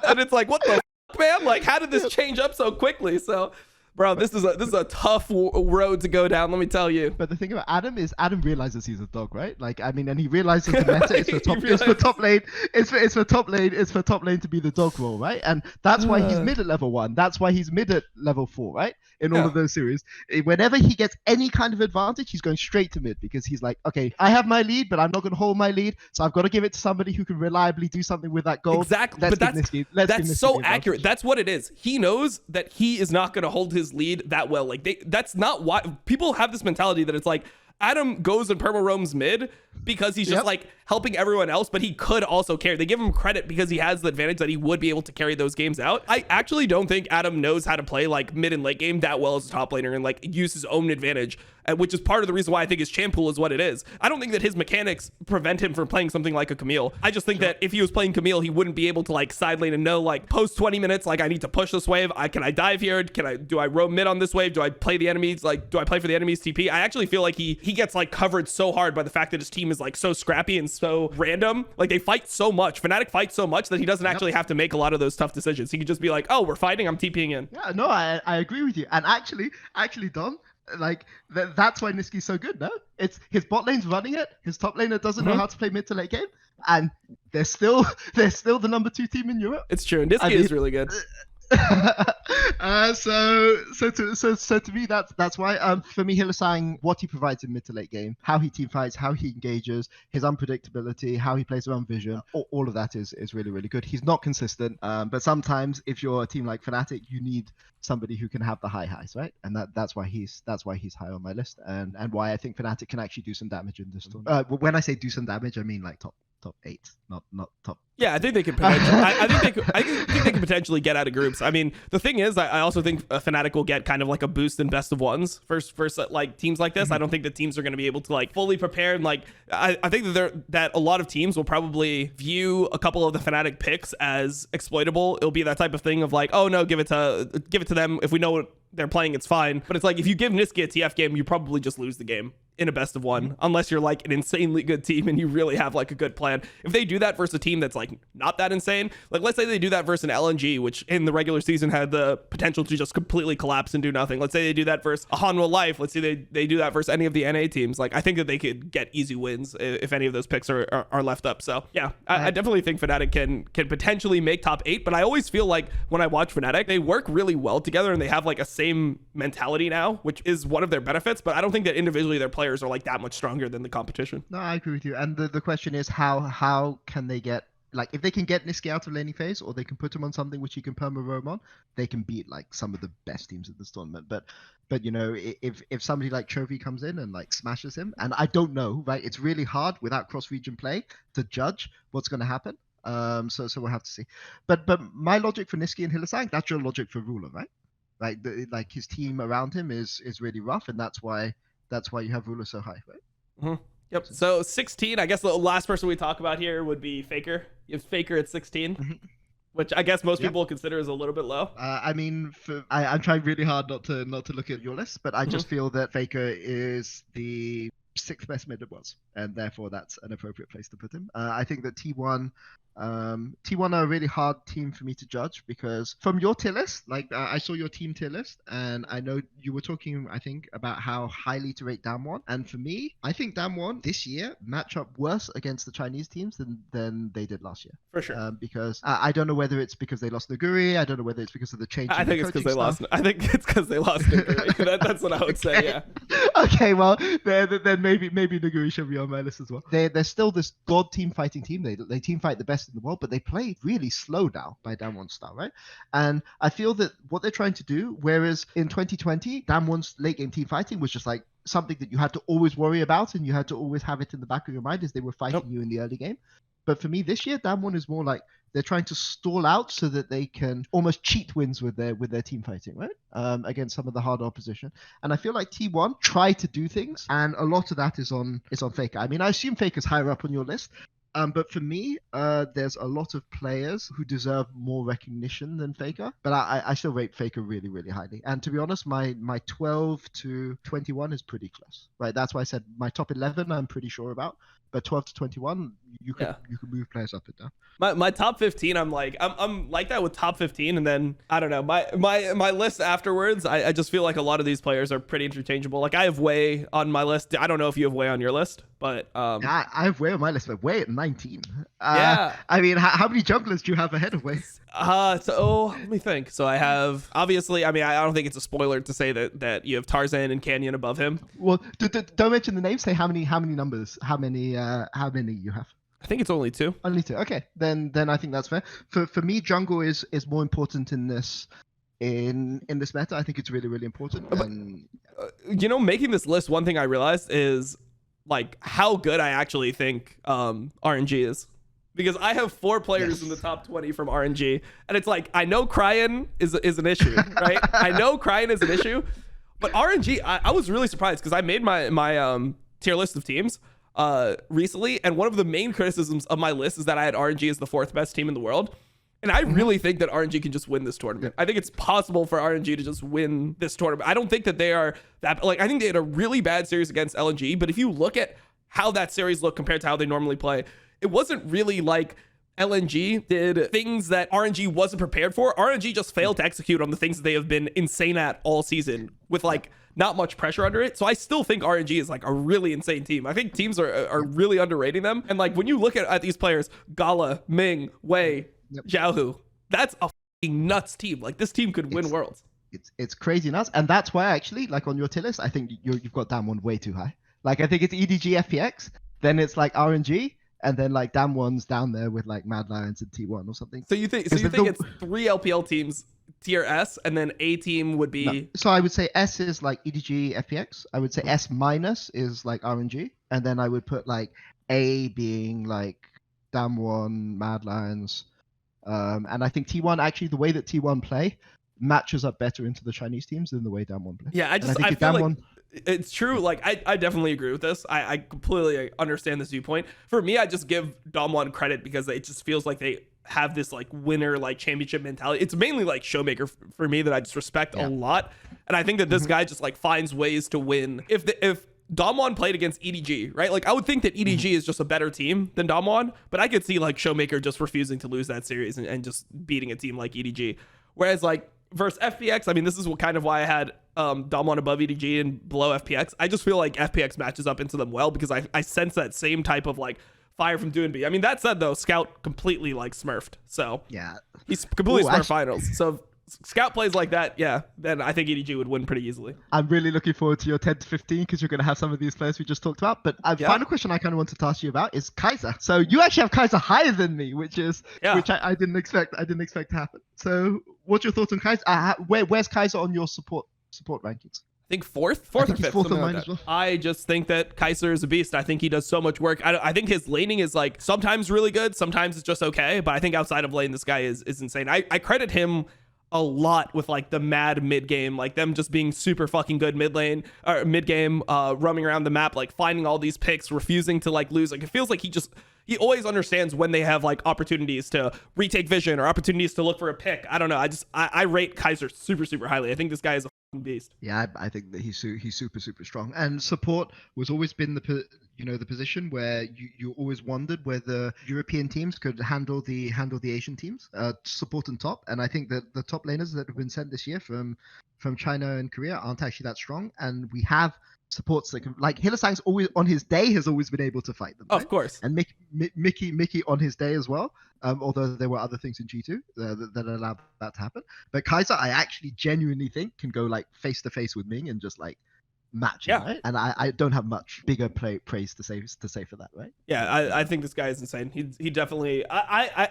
and it's like, what the fuck, man? Like, how did this change up so quickly? So Bro, this is a tough road to go down, let me tell you. But the thing about Adam is Adam realizes he's a dog, right? Like, I mean, and he realizes the meta is for top, it's for top lane, it's for top lane to be the dog role, right? And that's why he's mid at level 1. That's why he's mid at level 4, right? In all of those series, whenever he gets any kind of advantage, he's going straight to mid because he's like, okay, I have my lead, but I'm not going to hold my lead, so I've got to give it to somebody who can reliably do something with that gold. Exactly, but that's so accurate. That's what it is. He knows that he is not going to hold his lead that well. Like that's not why people have this mentality that it's like Adam goes and perma roams mid because he's just like helping everyone else, but he could also carry. They give him credit because he has the advantage that he would be able to carry those games out. I actually don't think Adam knows how to play like mid and late game that well as a top laner and like use his own advantage, which is part of the reason why I think his champ pool is what it is. I don't think that his mechanics prevent him from playing something like a Camille. I just think that if he was playing Camille, he wouldn't be able to like side lane and know like post 20 minutes, like I need to push this wave. Can I dive here? Do I roam mid on this wave? Do I play the enemies? Like, do I play for the enemies TP? I actually feel like he gets like covered so hard by the fact that his team is like so scrappy and so random. Like they fight so much. Fnatic fights so much that he doesn't actually have to make a lot of those tough decisions. He could just be like, oh, we're fighting, I'm TPing in. Yeah, no, I agree with you. And actually, Dom, like that's why Niski's so good, no? It's his bot lane's running it, his top laner doesn't know how to play mid to late game, and they're still the number 2 team in Europe. It's true, and Niski is really good. So to me that's why for me Hylissang, what he provides in mid to late game, how he team fights, how he engages, his unpredictability, how he plays around vision, all of that is really, really good. He's not consistent, but sometimes if you're a team like Fnatic, you need somebody who can have the highs, right? And that's why he's high on my list, and why I think Fnatic can actually do some damage in this tournament. When I say do some damage, I mean like top 8, not top. Yeah, I think they could potentially. I think they could potentially get out of groups. I mean, the thing is, I also think Fnatic will get kind of like a boost in best of ones first like teams like this. I don't think that teams are going to be able to like fully prepare. And like, I think that a lot of teams will probably view a couple of the Fnatic picks as exploitable. It'll be that type of thing of like, oh no, give it to them. If we know what they're playing, it's fine. But it's like if you give Niski a TF game, you probably just lose the game in a best of one, unless you're like an insanely good team and you really have like a good plan. If they do that versus a team that's like not that insane, like let's say they do that versus an LNG, which in the regular season had the potential to just completely collapse and do nothing. Let's say they do that versus a Hanwha Life. Let's say they do that versus any of the NA teams. Like I think that they could get easy wins if any of those picks are left up. So yeah, I definitely think Fnatic can potentially make top 8, but I always feel like when I watch Fnatic, they work really well together and they have like a same mentality now, which is one of their benefits, but I don't think that individually their players are like that much stronger than the competition. No, I agree with you. And the question is how can they get, like, if they can get Niski out of laning phase, or they can put him on something which he can perma roam on, they can beat like some of the best teams in this tournament. But you know, if somebody like Chovy comes in and like smashes him, and I don't know, right? It's really hard without cross region play to judge what's going to happen. So we'll have to see. But my logic for Niski and Hylissang, that's your logic for Ruler, right? Like like his team around him is really rough, and that's why you have Ruler so high, right? Mm-hmm. Yep. So 16, I guess the last person we talk about here would be Faker. You have Faker at 16, which I guess most people consider is a little bit low. I mean, I'm trying really hard not to look at your list, but I just feel that Faker is the 6th best mid it was, and therefore that's an appropriate place to put him. I think that T1 are a really hard team for me to judge, because from your tier list, like I saw your team tier list, and I know you were talking, I think, about how highly to rate Damwon. And for me, I think Damwon this year match up worse against the Chinese teams than they did last year. For sure. Because I don't know whether it's because they lost Naguri. I don't know whether it's because of the change. I think it's because they lost. I think it's because they lost Naguri. That's what I would say. Yeah. Okay. Well, then maybe Naguri should be on my list as well. They're still this god team fighting team. They team fight the best in the world, but they play really slow now by Damwon's style, right? And I feel that what they're trying to do, whereas in 2020, Damwon's late game team fighting was just like something that you had to always worry about, and you had to always have it in the back of your mind as they were fighting you in the early game. But for me this year, Damwon is more like they're trying to stall out so that they can almost cheat wins with their team fighting, right? Against some of the hard opposition. And I feel like T1 try to do things, and a lot of that is on Faker. I mean, I assume Faker's higher up on your list. But for me, there's a lot of players who deserve more recognition than Faker. But I still rate Faker really, really highly. And to be honest, my 12 to 21 is pretty close. Right? That's why I said my top 11 I'm pretty sure about. but 12 to 21, you could move players up and down. My top 15, I'm like that with top 15, and then I don't know, my list afterwards, I just feel like a lot of these players are pretty interchangeable. Like I have Wei on my list. I don't know if you have Wei on your list, but I have Wei on my list, but Wei at 19. Yeah. I mean, how many junglers do you have ahead of Wei? So let me think. So I have, obviously, I mean, I don't think it's a spoiler to say that you have Tarzan and Canyon above him. Well, don't mention the names. Say how many numbers, how many you have. I think it's only 2. Only 2. Okay, then I think that's fair. For me, jungle is more important in this meta. I think it's really, really important. And making this list, one thing I realized is like how good I actually think RNG is. Because I have 4 players in the top 20 from RNG, and it's like I know Cryan is an issue, right? I know Cryan is an issue, but RNG, I was really surprised because I made my tier list of teams recently, and one of the main criticisms of my list is that I had RNG as the 4th best team in the world, and I really think that RNG can just win this tournament. I think it's possible for RNG to just win this tournament. I don't think that they are that, like, I think they had a really bad series against LNG, but if you look at how that series looked compared to how they normally play, it wasn't really like LNG did things that RNG wasn't prepared for. RNG just failed to execute on the things that they have been insane at all season with like not much pressure under it. So I still think RNG is like a really insane team. I think teams are really underrating them. And like when you look at these players, Gala, Ming, Wei, Xiaohu, that's a fucking nuts team. Like this team could win worlds. It's crazy nuts. And that's why actually, like on your tier list, I think you've got Damwon way too high. Like I think it's EDG FPX, then it's like RNG, and then like Damwon's down there with like Mad Lions and T1 or something. So you think it's 3 LPL teams tier S, and then A team would be? No. So I would say S is like EDG FPX. I would say S minus is like RNG, and then I would put like A being like Damwon, Mad Lions, and I think T1 actually the way that T1 play matches up better into the Chinese teams than the way Damwon play. Yeah, I feel Damwon, like it's true. Like I definitely agree with this. I completely understand this viewpoint. For me, I just give Damwon credit because it just feels like they have this like winner, like championship mentality. It's mainly like Showmaker for me that I just respect a lot. And I think that this guy just like finds ways to win. If Damwon played against EDG, right? Like I would think that EDG is just a better team than Damwon, but I could see like Showmaker just refusing to lose that series and just beating a team like EDG. Whereas like versus FPX, I mean, this is kind of why I had Damwon above EDG and below FPX. I just feel like FPX matches up into them well because I sense that same type of like fire from Doonby. I mean, that said though, Scout completely like smurfed. So yeah, he's completely smurfed finals. So if Scout plays like that, yeah, then I think EDG would win pretty easily. I'm really looking forward to your 10 to 15 because you're going to have some of these players we just talked about. But final question I kind of wanted to ask you about is Kaiser. So you actually have Kaiser higher than me, which I didn't expect. I didn't expect to happen. So what's your thoughts on Kaiser? Where's Kaiser on your support rankings? I think fourth or fifth. Fourth on mine as well. I just think that Kaiser is a beast. I think he does so much work. I think his laning is like sometimes really good, sometimes it's just okay. But I think outside of lane, this guy is insane. I credit him a lot with like the mad mid game, like them just being super fucking good mid lane or mid game, roaming around the map, like finding all these picks, refusing to like lose. Like it feels like he always understands when they have like opportunities to retake vision or opportunities to look for a pick. I don't know. I rate Kaiser super, super highly. I think this guy is a fucking beast. Yeah, I think that he's super, super strong. And support was always been the position where you always wondered whether European teams could handle the Asian teams, support and top. And I think that the top laners that have been sent this year from China and Korea aren't actually that strong. And we have supports that can, like Hylissang's always on his day has always been able to fight them. Right? Of course. And Mickey on his day as well. Although there were other things in G2 that allowed that to happen. But Kaiser, I actually genuinely think can go like face to face with Ming and just like match him, right? And I don't have much bigger praise to say for that, right? Yeah, I think this guy is insane. He definitely it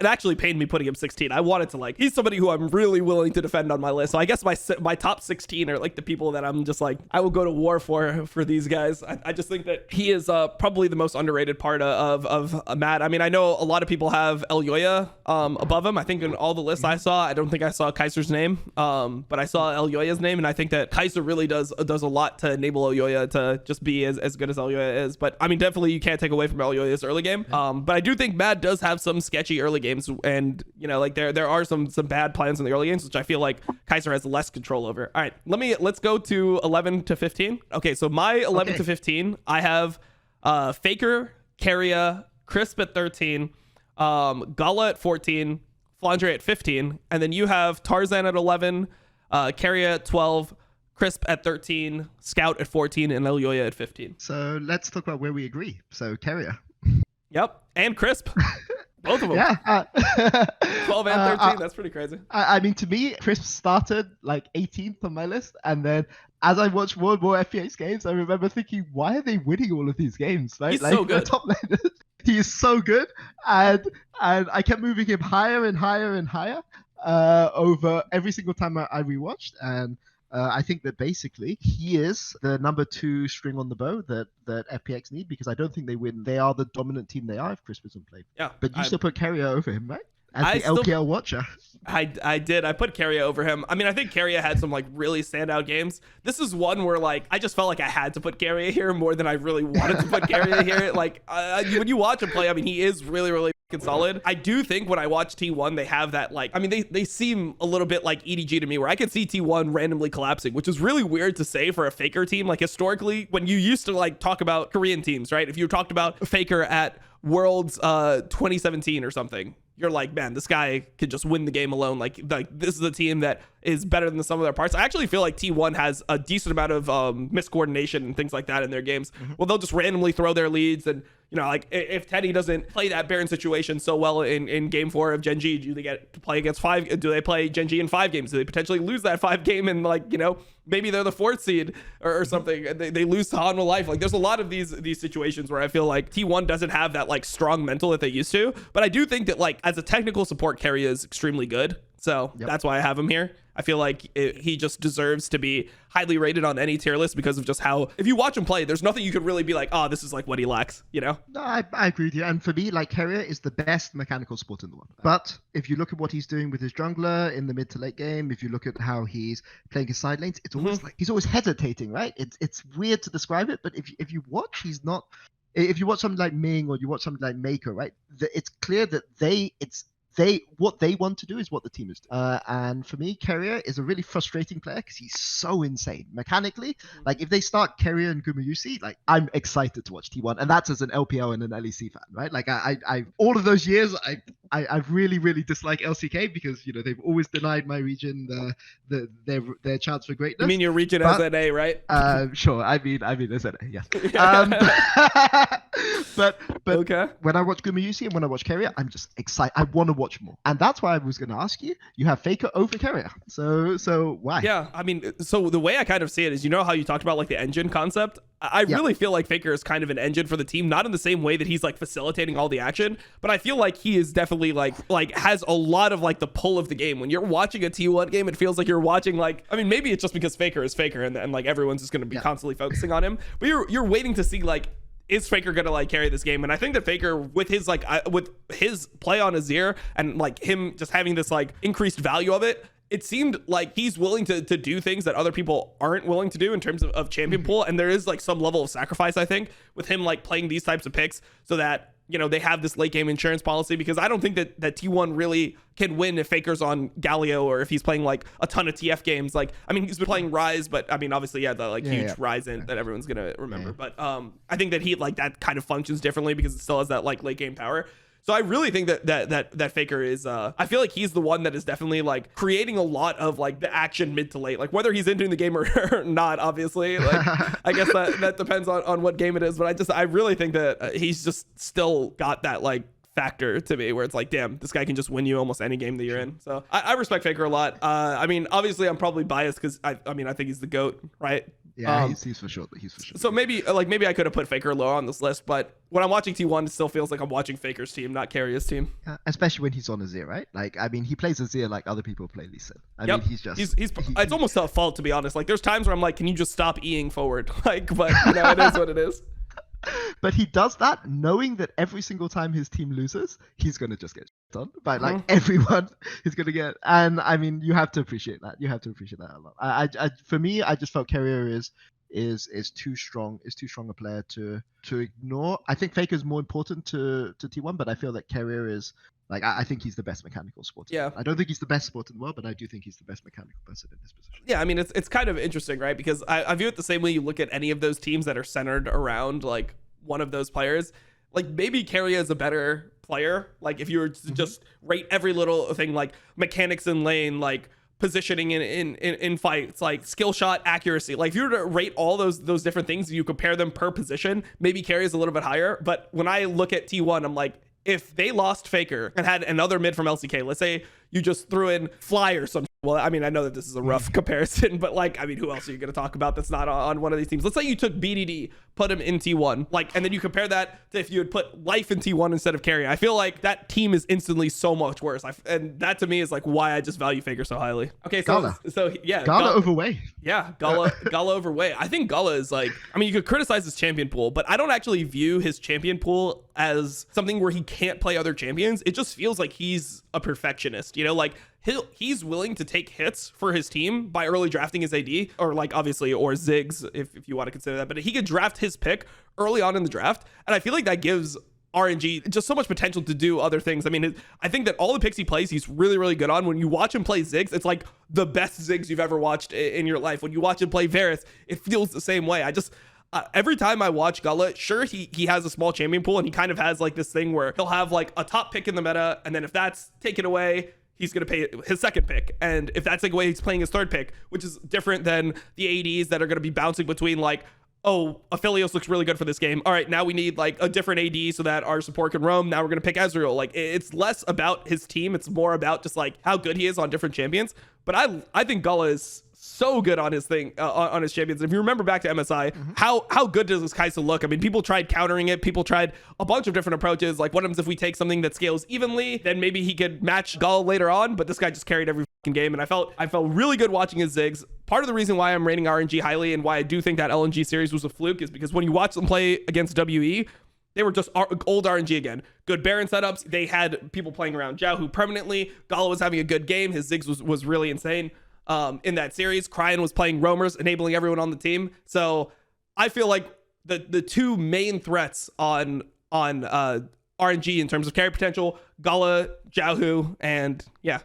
actually pained me putting him 16. I wanted to like, he's somebody who I'm really willing to defend on my list. So I guess my top 16 are like the people that I'm just like I will go to war for these guys. I just think that he is probably the most underrated part of Matt. I mean, I know a lot of people have Elyoya above him. I think in all the lists I saw, I don't think I saw Kaiser's name, but I saw Elyoya's name, and I think that Kaiser really does a lot to enable Elyoya to just be as good as Elyoya is. But I mean, definitely you can't take away from Elyoya's early game. But I do think Mad does have some sketchy early games, and you know, like there are some bad plans in the early games, which I feel like Kaiser has less control over. All right, let's go to 11 to 15. Okay, so my 11 to 15, I have Faker, Carrier, Crisp at 13, Gala at 14, Flandre at 15, and then you have Tarzan at 11, Carrier at 12, Crisp at 13, Scout at 14, and Elyoya at 15. So let's talk about where we agree. So Carrier. Yep, and Crisp. Both of them. Yeah. 12 and 13, that's pretty crazy. I mean, to me, Crisp started like 18th on my list, and then as I watched more and more FPX games, I remember thinking, why are they winning all of these games? Right? He's like, so good. Top lane, he is so good, and I kept moving him higher and higher and higher over every single time I rewatched, and I think that basically he is the number 2 string on the bow that FPX need, because I don't think they win. They are the dominant team they are if Crisp isn't played. Yeah. But you still put Carrier over him, right? As the LPL watcher. I did. I put Carrier over him. I mean, I think Carrier had some like really standout games. This is one where like I just felt like I had to put Carrier here more than I really wanted to put Carrier here. Like when you watch him play, I mean, he is really, really solid. I do think when I watch T1, they have that like, I mean, they seem a little bit like EDG to me, where I could see T1 randomly collapsing, which is really weird to say for a Faker team. Like historically, when you used to like talk about Korean teams, right? If you talked about Faker at Worlds 2017 or something, you're like, man, this guy could just win the game alone. Like this is a team that is better than the sum of their parts. I actually feel like T1 has a decent amount of miscoordination and things like that in their games. Well, they'll just randomly throw their leads, and you know, like if Teddy doesn't play that Baron situation so well in game 4 of Gen G, do they get to play against 5? Do they play Gen G in 5 games? Do they potentially lose that 5 game and like, you know, maybe they're the 4th seed or something? They lose to Hanwha Life. Like there's a lot of these situations where I feel like T1 doesn't have that like strong mental that they used to. But I do think that like as a technical support, Carrier is extremely good. So that's why I have him here. I feel like he just deserves to be highly rated on any tier list because of just how, if you watch him play, there's nothing you could really be like, oh, this is like what he lacks, you know? No, I agree with you. And for me, like, Carrier is the best mechanical support in the world. But if you look at what he's doing with his jungler in the mid to late game, if you look at how he's playing his side lanes, it's always like he's always hesitating, right? It's weird to describe it, but if you watch, he's not. If you watch something like Ming or you watch something like Mako, right? It's clear that what they want to do is what the team is doing. And for me, Carrier is a really frustrating player because he's so insane mechanically. Like if they start Carrier and Gumayusi, like I'm excited to watch T1, and that's as an LPL and an LEC fan, right? Like I all of those years, I really, really dislike LCK because, you know, they've always denied my region their chance for greatness. You mean your region as NA, right? Sure. I mean as NA, yes. But okay. When I watch Gumayusi and when I watch Carrier, I'm just excited. I want to watch more. And that's why I was going to ask you. You have Faker over Carrier. So why? Yeah, I mean, so the way I kind of see it is, you know how you talked about like the engine concept? I really feel like Faker is kind of an engine for the team, not in the same way that he's like facilitating all the action, but I feel like he is definitely like has a lot of like the pull of the game. When you're watching a T1 game, it feels like you're watching like, I mean, maybe it's just because Faker is Faker and like everyone's just going to be constantly focusing on him, but you're waiting to see like, is Faker gonna like carry this game? And I think that Faker with his like with his play on Azir and like him just having this like increased value of it, it seemed like he's willing to do things that other people aren't willing to do in terms of champion pool. And there is like some level of sacrifice, I think, with him like playing these types of picks so that, you know, they have this late game insurance policy, because I don't think that T1 really can win if Faker's on Galio or if he's playing like a ton of TF games. Like, I mean, he's been playing Rise, but I mean, obviously, the like huge Rise in that everyone's gonna remember. But I think that he like that kind of functions differently because it still has that like late game power. So I really think that Faker is I feel like he's the one that is definitely like creating a lot of like the action mid to late, like whether he's entering the game or not, obviously, like I guess that depends on what game it is, but I really think that he's just still got that like factor to me where it's like, damn, this guy can just win you almost any game that you're in. So I respect Faker a lot. I mean, obviously I'm probably biased because I think he's the GOAT, right? Yeah, he's for sure. He's for sure. So maybe I could have put Faker lower on this list, but when I'm watching T1, it still feels like I'm watching Faker's team, not Carrier's team. Especially when he's on Azir, right? Like, I mean, he plays Azir like other people play Lee Sin. I mean, he's it's almost a fault, to be honest. Like, there's times where I'm like, can you just stop E-ing forward? Like, but you know, it is what it is. But he does that knowing that every single time his team loses, he's going to just get done by like everyone is going to get. And I mean, you have to appreciate that. You have to appreciate that a lot. For me, I just felt Carrier is too strong a player to ignore. I think Faker is more important to T1, but I feel that Carrier is like, I think he's the best mechanical sport. Yeah. I don't think he's the best sport in the world, but I do think he's the best mechanical person in this position. Yeah, I mean, it's kind of interesting, right? Because I view it the same way you look at any of those teams that are centered around like one of those players. like maybe Keria is a better player. Like if you were to just rate every little thing, like mechanics in lane, like positioning in fights, like skill shot accuracy, like if you were to rate all those different things, you compare them per position, maybe Keria is a little bit higher. But when I look at T1, I'm like, if they lost Faker and had another mid from LCK, let's say you just threw in Fly or something. Well, I mean, I know that this is a rough comparison, but like, I mean, who else are you going to talk about that's not on one of these teams? Let's say you took BDD, put him in T1, like, and then you compare that to if you had put Life in T1 instead of Carry. I feel like that team is instantly so much worse. And that to me is like why I just value Faker so highly. Okay, so yeah. Gala overweight. Yeah, Gala overweight. I think Gala is like, I mean, you could criticize his champion pool, but I don't actually view his champion pool as something where he can't play other champions. It just feels like he's a perfectionist, you know, like he's willing to take hits for his team by early drafting his AD, or like obviously, or Ziggs, if you want to consider that, but he could draft his pick early on in the draft. And I feel like that gives RNG just so much potential to do other things. I mean, I think that all the picks he plays, he's really, really good on. When you watch him play Ziggs, it's like the best Ziggs you've ever watched in your life. When you watch him play Varus, it feels the same way. I just, every time I watch Gala, sure, he has a small champion pool, and he kind of has like this thing where he'll have like a top pick in the meta, and then if that's taken away, he's going to pay his second pick. And if that's like the way he's playing his third pick, which is different than the ADs that are going to be bouncing between like, oh, Aphelios looks really good for this game. All right, now we need like a different AD so that our support can roam. Now we're going to pick Ezreal. Like, it's less about his team. It's more about just like how good he is on different champions. But I think Gala is so good on his thing, on his champions. If you remember back to MSI, how good does this Kaiser look? I mean, people tried countering it. People tried a bunch of different approaches. Like, what happens if we take something that scales evenly? Then maybe he could match Gala later on. But this guy just carried every game, and I felt really good watching his Ziggs. Part of the reason why I'm rating RNG highly and why I do think that LNG series was a fluke is because when you watch them play against WE, they were just old RNG again. Good Baron setups. They had people playing around Jiahu permanently. Gala was having a good game. His Ziggs was really insane in that series. Cryan was playing roamers, enabling everyone on the team. So I feel like the two main threats on RNG in terms of carry potential, Gala, Jiahu, and yeah,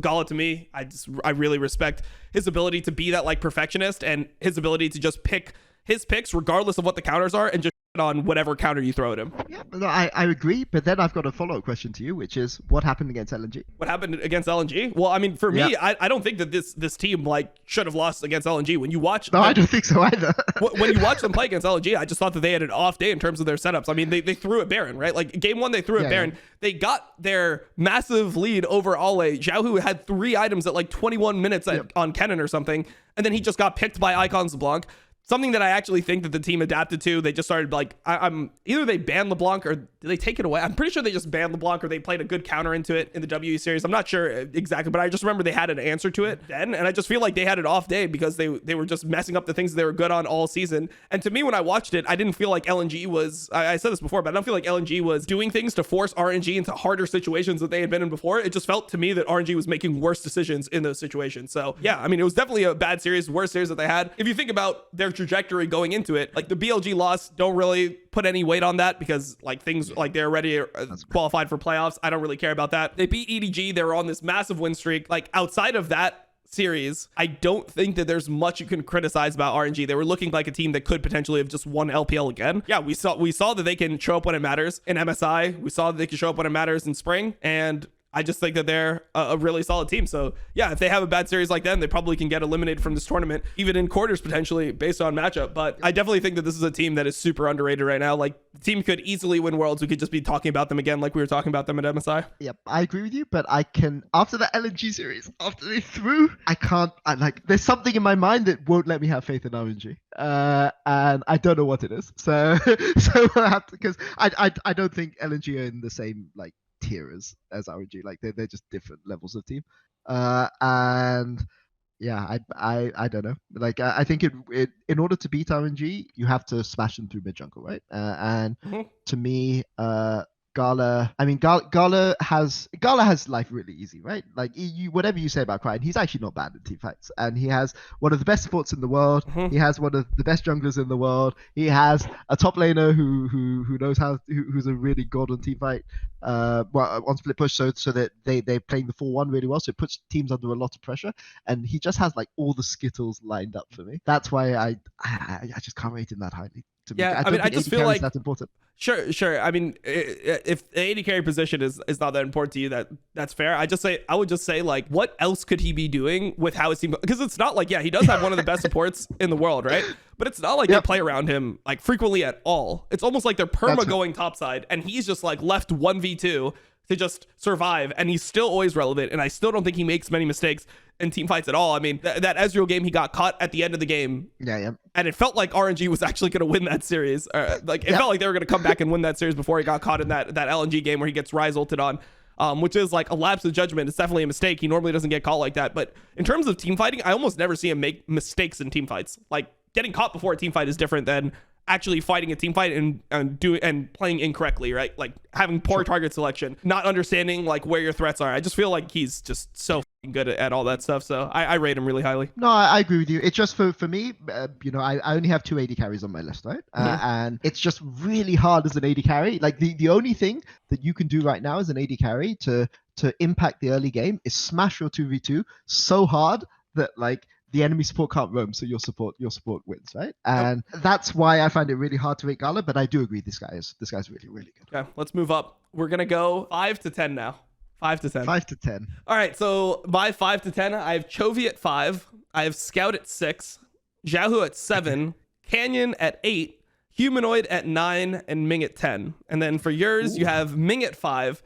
Gala to me, I really respect his ability to be that like perfectionist, and his ability to just pick his picks regardless of what the counters are and just on whatever counter you throw at him. Yeah, no, I agree, but then I've got a follow-up question to you, which is what happened against LNG? What happened against LNG? Well, I mean, for me, I don't think that this team like should have lost against LNG. When you watch, I don't think so either. When you watch them play against LNG, I just thought that they had an off day in terms of their setups. I mean, they threw at Baron, right? Like game one, they threw at Baron. Yeah. They got their massive lead over Ale. Jiahu had 3 items at like 21 minutes on Kennen or something, and then he just got picked by Icons Leblanc. Something that I actually think that the team adapted to. They just started like, I'm either they banned Leblanc or did they take it away? I'm pretty sure they just banned Leblanc or they played a good counter into it in the WE series. I'm not sure exactly, but I just remember they had an answer to it then. And I just feel like they had an off day because they were just messing up the things they were good on all season. And to me, when I watched it, I didn't feel like LNG was, I said this before, but I don't feel like LNG was doing things to force RNG into harder situations that they had been in before. It just felt to me that RNG was making worse decisions in those situations. So yeah, I mean, it was definitely a bad series, worst series that they had. If you think about their trajectory going into it, like the BLG loss, don't really put any weight on that because like things like they're already qualified for playoffs. I don't really care about that. They beat EDG. They were on this massive win streak. Like outside of that series, I don't think that there's much you can criticize about RNG. They were looking like a team that could potentially have just won LPL again. Yeah, we saw that they can show up when it matters in MSI. We saw that they can show up when it matters in spring, and I just think that they're a really solid team. So yeah, if they have a bad series like them, they probably can get eliminated from this tournament, even in quarters potentially based on matchup. But I definitely think that this is a team that is super underrated right now. Like the team could easily win Worlds. We could just be talking about them again like we were talking about them at MSI. Yep, I agree with you, but I can, after the LNG series, after they threw, there's something in my mind that won't let me have faith in RNG. And I don't know what it is. So I have to, because I don't think LNG are in the same like tier as RNG. Like they're just different levels of team. And yeah, I don't know. Like I think it in order to beat RNG, you have to smash them through mid jungle, right? And to me, Gala has life really easy, right? Like whatever you say about Cryan, he's actually not bad in team fights, and he has one of the best supports in the world. He has one of the best junglers in the world. He has a top laner who knows who's a really god on team fight, on split push, so that they're playing the 4-1 really well, so it puts teams under a lot of pressure, and he just has like all the skittles lined up for me. That's why I just can't rate him that highly. to me. Yeah, I don't think just AD feel carry like is that important. Sure. I mean, if the AD carry position is not that important to you, that's fair. I would just say like, what else could he be doing with how his team? Because it's not like, yeah, he does have one of the best supports in the world, right? But it's not like they play around him like frequently at all. It's almost like they're perma going topside, and he's just like left 1v2 to just survive, and he's still always relevant. And I still don't think he makes many mistakes in team fights at all. I mean, that Ezreal game, he got caught at the end of the game. Yeah. And it felt like RNG was actually going to win that series. Like it felt like they were going to come back and win that series before he got caught in that LNG game where he gets Ryze ulted on, which is like a lapse of judgment. It's definitely a mistake. He normally doesn't get caught like that. But in terms of team fighting, I almost never see him make mistakes in team fights. Like getting caught before a team fight is different than actually fighting a team fight and playing incorrectly, right? Like having poor target selection, not understanding like where your threats are. I just feel like he's just so good at all that stuff. So I rate him really highly. No, I agree with you. It's just for me, I only have 2 AD carries on my list, right? And it's just really hard as an AD carry. Like the only thing that you can do right now as an AD carry to impact the early game is smash your 2v2 so hard that like the enemy support can't roam, so your support wins, right? And that's why I find it really hard to rate Gala, but I do agree this guy's really, really good. Okay, let's move up. We're gonna go 5 to 10 now. 5 to 10. 5 to 10. All right, so by 5 to 10, I have Chovy at 5, I have Scout at 6, Xiaohu at 7, Canyon at 8, Humanoid at 9, and Ming at 10. And then for yours, you have Ming at 5,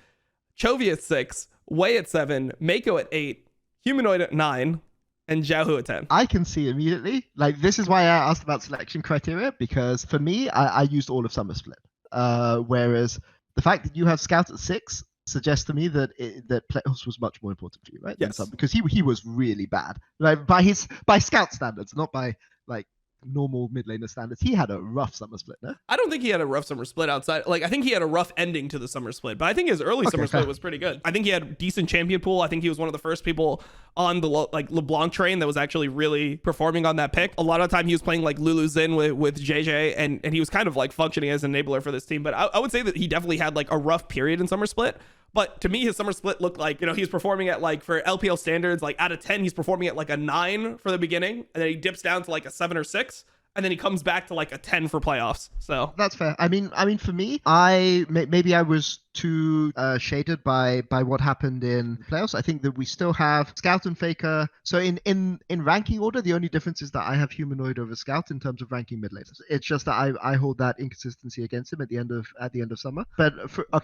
Chovy at 6, Wei at 7, Mako at 8, Humanoid at 9, and Xiaohu at 10. I can see immediately. Like, this is why I asked about selection criteria, because for me, I used all of Summer Split. Whereas the fact that you have Scout at 6 suggests to me that that playoffs was much more important for you, right? Yes. Because he was really bad. Like by Scout standards, not by like normal mid laner standards. He had a rough Summer Split, no? I don't think he had a rough Summer Split outside. Like, I think he had a rough ending to the Summer Split, but I think his early Summer Split was pretty good. I think he had decent champion pool. I think he was one of the first people on the like Leblanc train that was actually really performing on that pick. A lot of the time he was playing like Lulu Zin with JJ, and he was kind of like functioning as an enabler for this team. But I would say that he definitely had like a rough period in Summer Split. But to me, his Summer Split looked like, he's performing at like, for LPL standards, like out of 10, he's performing at like a 9 for the beginning, and then he dips down to like a 7 or 6. And then he comes back to like a 10 for playoffs. So that's fair. I mean, for me, maybe I was too shaded by what happened in playoffs. I think that we still have Scout and Faker. So in ranking order, the only difference is that I have Humanoid over Scout in terms of ranking mid laners. It's just that I hold that inconsistency against him at the end of summer. But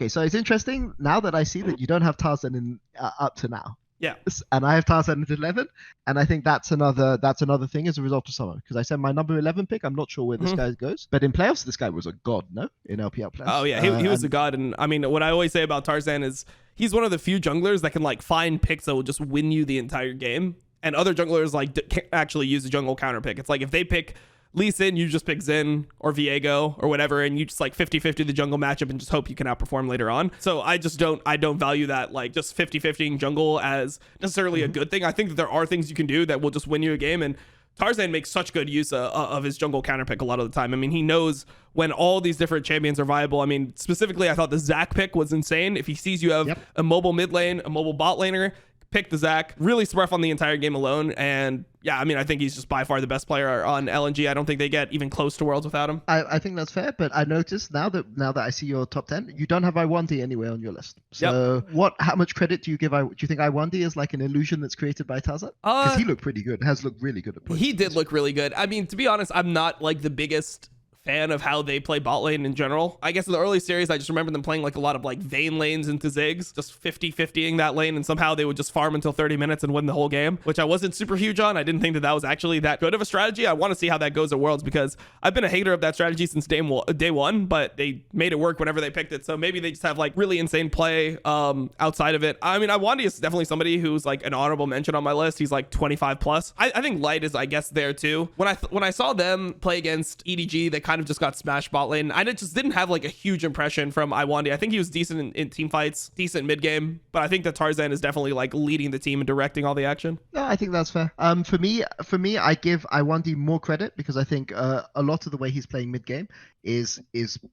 so it's interesting now that I see that you don't have Tarzan in up to now. Yeah, and I have Tarzan at 11, and I think that's another thing as a result of summer, because I said my number 11 pick. I'm not sure where this guy goes, but in playoffs, this guy was a god, no? In LPL playoffs. Oh yeah, he was a god, and I mean, what I always say about Tarzan is he's one of the few junglers that can like find picks that will just win you the entire game, and other junglers like can't actually use a jungle counter pick. It's like if they pick Lee Sin, you just pick Xin or Viego or whatever, and you just like 50-50 the jungle matchup and just hope you can outperform later on. So I don't value that like just 50-50ing jungle as necessarily a good thing. I think that there are things you can do that will just win you a game, and Tarzan makes such good use of his jungle counter pick a lot of the time. I mean, he knows when all these different champions are viable. I mean, specifically, I thought the Zac pick was insane. If he sees you have a mobile mid lane, a mobile bot laner, pick the Zac, really rough on the entire game alone. And yeah, I mean, I think he's just by far the best player on LNG. I don't think they get even close to Worlds without him. I think that's fair, but I noticed now that I see your top 10, you don't have I1D anywhere on your list. So how much credit do you give? Do you think I1D is like an illusion that's created by Tarzan? Because he looked pretty good, has looked really good at points. He did look really good. I mean, to be honest, I'm not like the biggest fan of how they play bot lane in general. I guess in the early series, I just remember them playing like a lot of like Vayne lanes into Ziggs, just 50-50ing that lane, and somehow they would just farm until 30 minutes and win the whole game, which I wasn't super huge on. I didn't think that was actually that good of a strategy. I want to see how that goes at Worlds, because I've been a hater of that strategy since day one, but they made it work whenever they picked it. So maybe they just have like really insane play outside of it. I mean, Iwandi is definitely somebody who's like an honorable mention on my list. He's like 25 plus. I think Light is, I guess, there too. When I saw them play against EDG, they kind of just got smashed bot lane. I just didn't have like a huge impression from Iwandi. I think he was decent in team fights, decent mid game, but I think that Tarzan is definitely like leading the team and directing all the action. Yeah, I think that's fair. For me, I give Iwandi more credit, because I think a lot of the way he's playing mid game is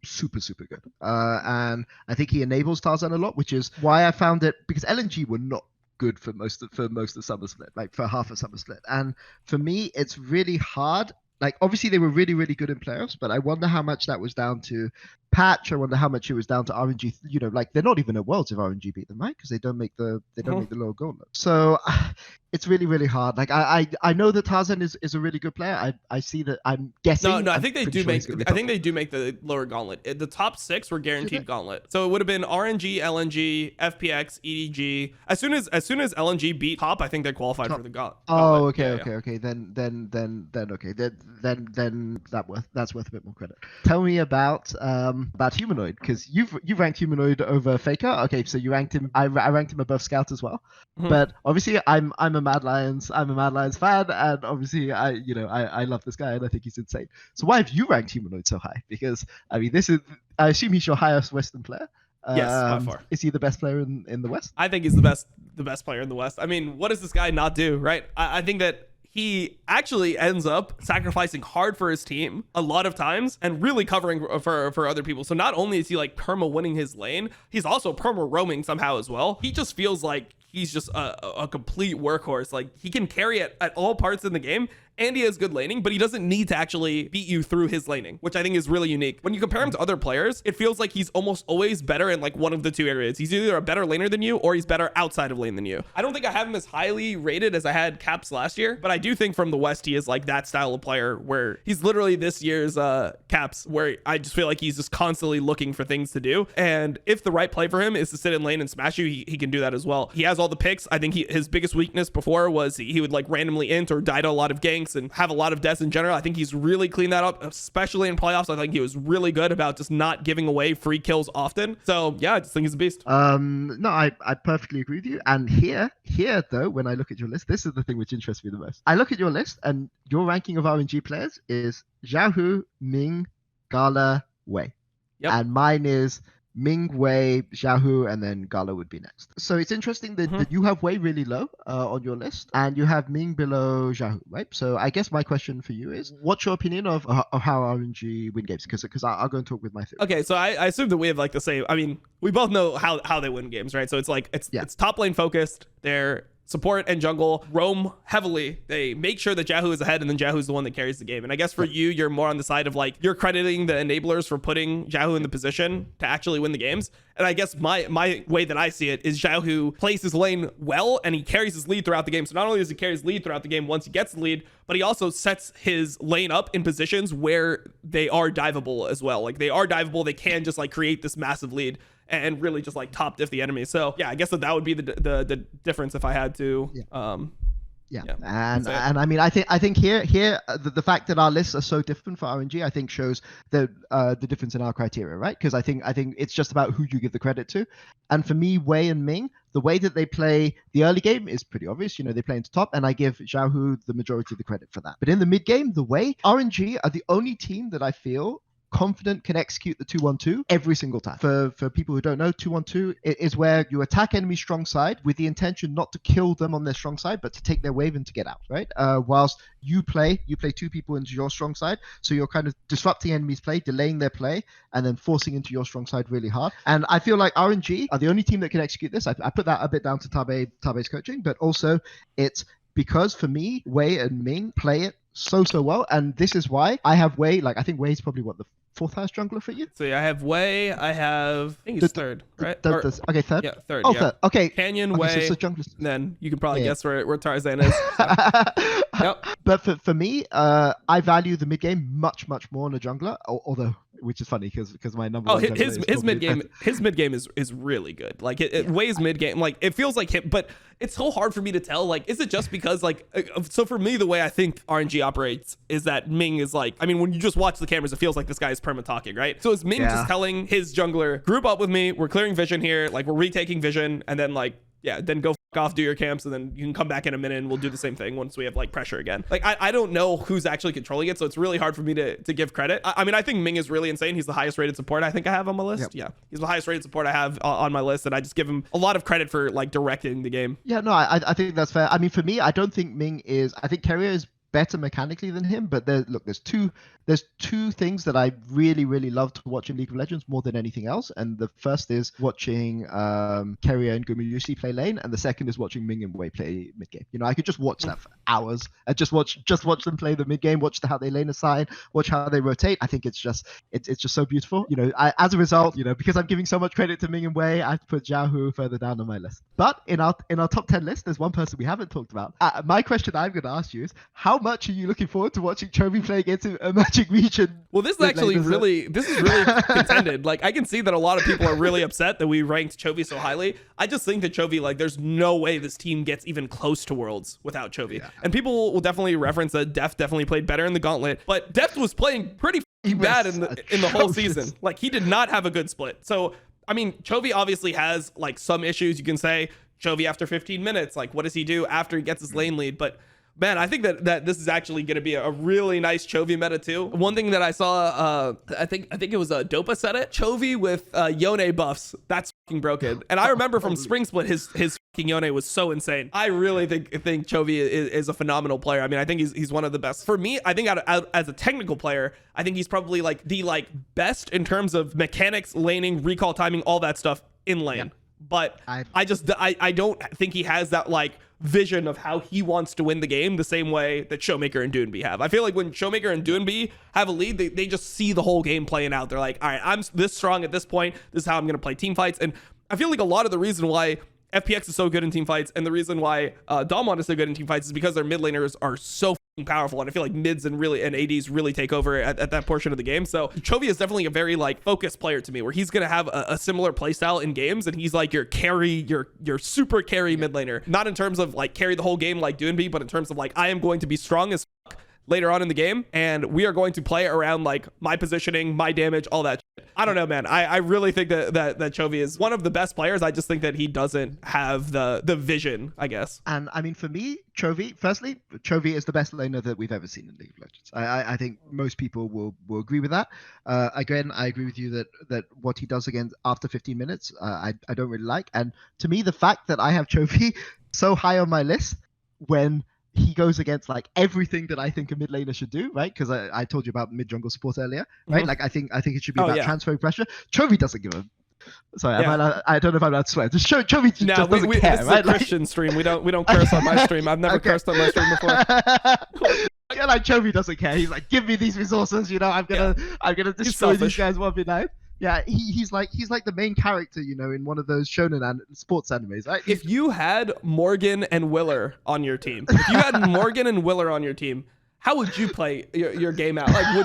super good, and I think he enables Tarzan a lot, which is why I found it, because LNG were not good for most of Summer Split, like for half of Summer Split, and for me it's really hard. like obviously they were really, really good in playoffs, but I wonder how much that was down to patch. I wonder how much it was down to RNG. You know, like they're not even at Worlds if RNG beat them, right? Because they don't make the lower gauntlet. So it's really, really hard. Like I know that Tarzan is a really good player. I see that. I'm guessing. No, I think they do make. I think they do make the lower gauntlet. The top 6 were guaranteed gauntlet. So it would have been RNG, LNG, FPX, EDG. As soon as LNG beat top, I think they qualified for the gauntlet. Oh, okay. Then that's worth a bit more credit. Tell me about Humanoid, because you've ranked Humanoid over Faker. Okay, so you ranked him. I ranked him above Scout as well. But obviously I'm a Mad Lions fan, and obviously I love this guy and I think he's insane. So why have you ranked Humanoid so high? Because I mean, I assume he's your highest Western player. Yes, by far. Is he the best player in the West? I think he's the best player in the West. I mean, what does this guy not do, right? I think that he actually ends up sacrificing hard for his team a lot of times and really covering for other people. So not only is he like perma winning his lane, he's also perma roaming somehow as well. He just feels like he's just a complete workhorse. Like he can carry it at all parts in the game, and he has good laning, but he doesn't need to actually beat you through his laning, which I think is really unique. When you compare him to other players, it feels like he's almost always better in like one of the two areas. He's either a better laner than you or he's better outside of lane than you. I don't think I have him as highly rated as I had Caps last year, but I do think from the West, he is like that style of player where he's literally this year's Caps, where I just feel like he's just constantly looking for things to do. And if the right play for him is to sit in lane and smash you, he can do that as well. He has all the picks. I think his biggest weakness before was he would like randomly int or die to a lot of ganks and have a lot of deaths in general. I think he's really cleaned that up, especially in playoffs. I think he was really good about just not giving away free kills often. So yeah, I just think he's a beast. No, I perfectly agree with you. And here though, when I look at your list, this is the thing which interests me the most. I look at your list and your ranking of RNG players is Xiaohu, Ming, Gala, Wei. Yep. And mine is Ming, Wei, Xiaohu, and then Gala would be next. So it's interesting that you have Wei really low on your list, and you have Ming below Xiaohu, right? So I guess my question for you is, what's your opinion of how RNG win games? Because I'll go and talk with my theory. Okay, so I assume that we have like the same. I mean, we both know how they win games, right? So it's like it's top lane focused. They're support and jungle roam heavily. They make sure that Xiaohu is ahead, and then Xiaohu is the one that carries the game. And I guess for you, you're more on the side of like you're crediting the enablers for putting Xiaohu in the position to actually win the games. And I guess my way that I see it is Xiaohu plays his lane well, and he carries his lead throughout the game. So not only does he carry his lead throughout the game once he gets the lead, but he also sets his lane up in positions where they are diveable as well. Like they are diveable. They can just like create this massive lead and really just like top diff the enemy. So yeah, I guess that would be the difference if I had to. Yeah. And I mean, I think here the fact that our lists are so different for RNG, I think shows the difference in our criteria, right? Because I think it's just about who you give the credit to. And for me, Wei and Ming, the way that they play the early game is pretty obvious. You know, they play into top, and I give Xiaohu the majority of the credit for that. But in the mid game, the Wei, RNG are the only team that I feel confident can execute the 2-1-2 every single time. For people who don't know, 2-1-2 is where you attack enemy strong side with the intention not to kill them on their strong side, but to take their wave and to get out, right? Whilst you play two people into your strong side, so you're kind of disrupting enemies' play, delaying their play, and then forcing into your strong side really hard. And I feel like RNG are the only team that can execute this. I put that a bit down to Tabe's coaching, but also it's because for me, Wei and Ming play it so well, and this is why I have Wei. Like I think Wei's probably the fourth highest jungler for you. So yeah, I have Wei. I think he's third, right? Okay, third. Yeah, third. Oh, yeah. third. Okay. Canyon, Wei. So junglers. Then you can probably guess where Tarzan is. So. Yep. But for me, I value the mid game much more on a jungler. Although, which is funny because my number. His mid game is really good. Like Wei's mid game, like it feels like him, but it's so hard for me to tell. Like, is it just because like so for me, the way I think RNG operates is that Ming is like, I mean, when you just watch the cameras, it feels like this guy is perma talking, right? So is Ming just telling his jungler, group up with me, we're clearing vision here, like we're retaking vision, and then like then go off, do your camps, and then you can come back in a minute and we'll do the same thing once we have like pressure again. Like I don't know who's actually controlling it, so it's really hard for me to give credit. I mean, I think Ming is really insane. He's the highest rated support I think I have on my list. Yeah, he's the highest rated support I have on my list, and I just give him a lot of credit for like directing the game. Yeah, no, I think that's fair. I mean, for me, I don't think Ming is. I think Carrier is better mechanically than him, but there's two things that I really love to watch in League of Legends more than anything else. And the first is watching Keria and Gumiyushi play lane, and the second is watching Ming and Wei play mid game. I could just watch that for hours and just watch them play the mid game, watch how they lane aside, watch how they rotate. I think it's just so beautiful. As a result, because I'm giving so much credit to Ming and Wei, I have to put Xiaohu further down on my list. But in our top 10 list, there's one person we haven't talked about. My question I'm going to ask you is, how much are you looking forward to watching Chovy play against a emerging region? Well, this is really contended. Like, I can see that a lot of people are really upset that we ranked Chovy so highly. I just think that Chovy, like, there's no way this team gets even close to Worlds without Chovy. Yeah. And people will definitely reference that Deft definitely played better in the Gauntlet, but Deft was playing pretty bad in the whole season. Like, he did not have a good split. So, I mean, Chovy obviously has like some issues. You can say Chovy after 15 minutes, like, what does he do after he gets his lane lead? But man, I think that this is actually going to be a really nice Chovy meta too. One thing that I saw, I think it was Dopa said it. Chovy with Yone buffs. That's fucking broken. And I remember from Spring Split, his fucking Yone was so insane. I really think Chovy is a phenomenal player. I mean, I think he's one of the best. For me, I think as a technical player, I think he's probably like the best in terms of mechanics, laning, recall timing, all that stuff in lane. Yeah. But I don't think he has that like vision of how he wants to win the game the same way that Showmaker and Doonby have. I feel like when Showmaker and Doonby have a lead, they just see the whole game playing out. They're like, all right, I'm this strong at this point. This is how I'm going to play team fights. And I feel like a lot of the reason why FPX is so good in team fights and the reason why Domon is so good in team fights is because their mid laners are so powerful, and I feel like mids and ADs really take over at that portion of the game. So Chovy is definitely a very like focused player to me, where he's gonna have a similar playstyle in games, and he's like your carry, your super carry mid laner, not in terms of like carry the whole game like Doonby, but in terms of like I am going to be strong as fuck later on in the game, and we are going to play around like my positioning, my damage, all that shit. I don't know, man. I really think that Chovy is one of the best players. I just think that he doesn't have the vision, I guess. And I mean, for me, Chovy is the best laner that we've ever seen in League of Legends. I think most people will agree with that. Again, I agree with you that what he does again after 15 minutes, I don't really like. And to me, the fact that I have Chovy so high on my list when he goes against like everything that I think a mid laner should do, right? Because I told you about mid jungle support earlier, right? Mm-hmm. Like I think it should be about transferring pressure. Chovy doesn't give a. Sorry, I don't know if I'm allowed to swear. Just Chovy just doesn't care, this right? Is a Christian stream. We don't curse on my stream. I've never cursed on my stream before. Yeah, like Chovy doesn't care. He's like, give me these resources. I'm gonna destroy these guys 1v9. Yeah, he's like the main character, in one of those shonen sports animes, right? If you had Morgan and Willer on your team, how would you play your game out? Like,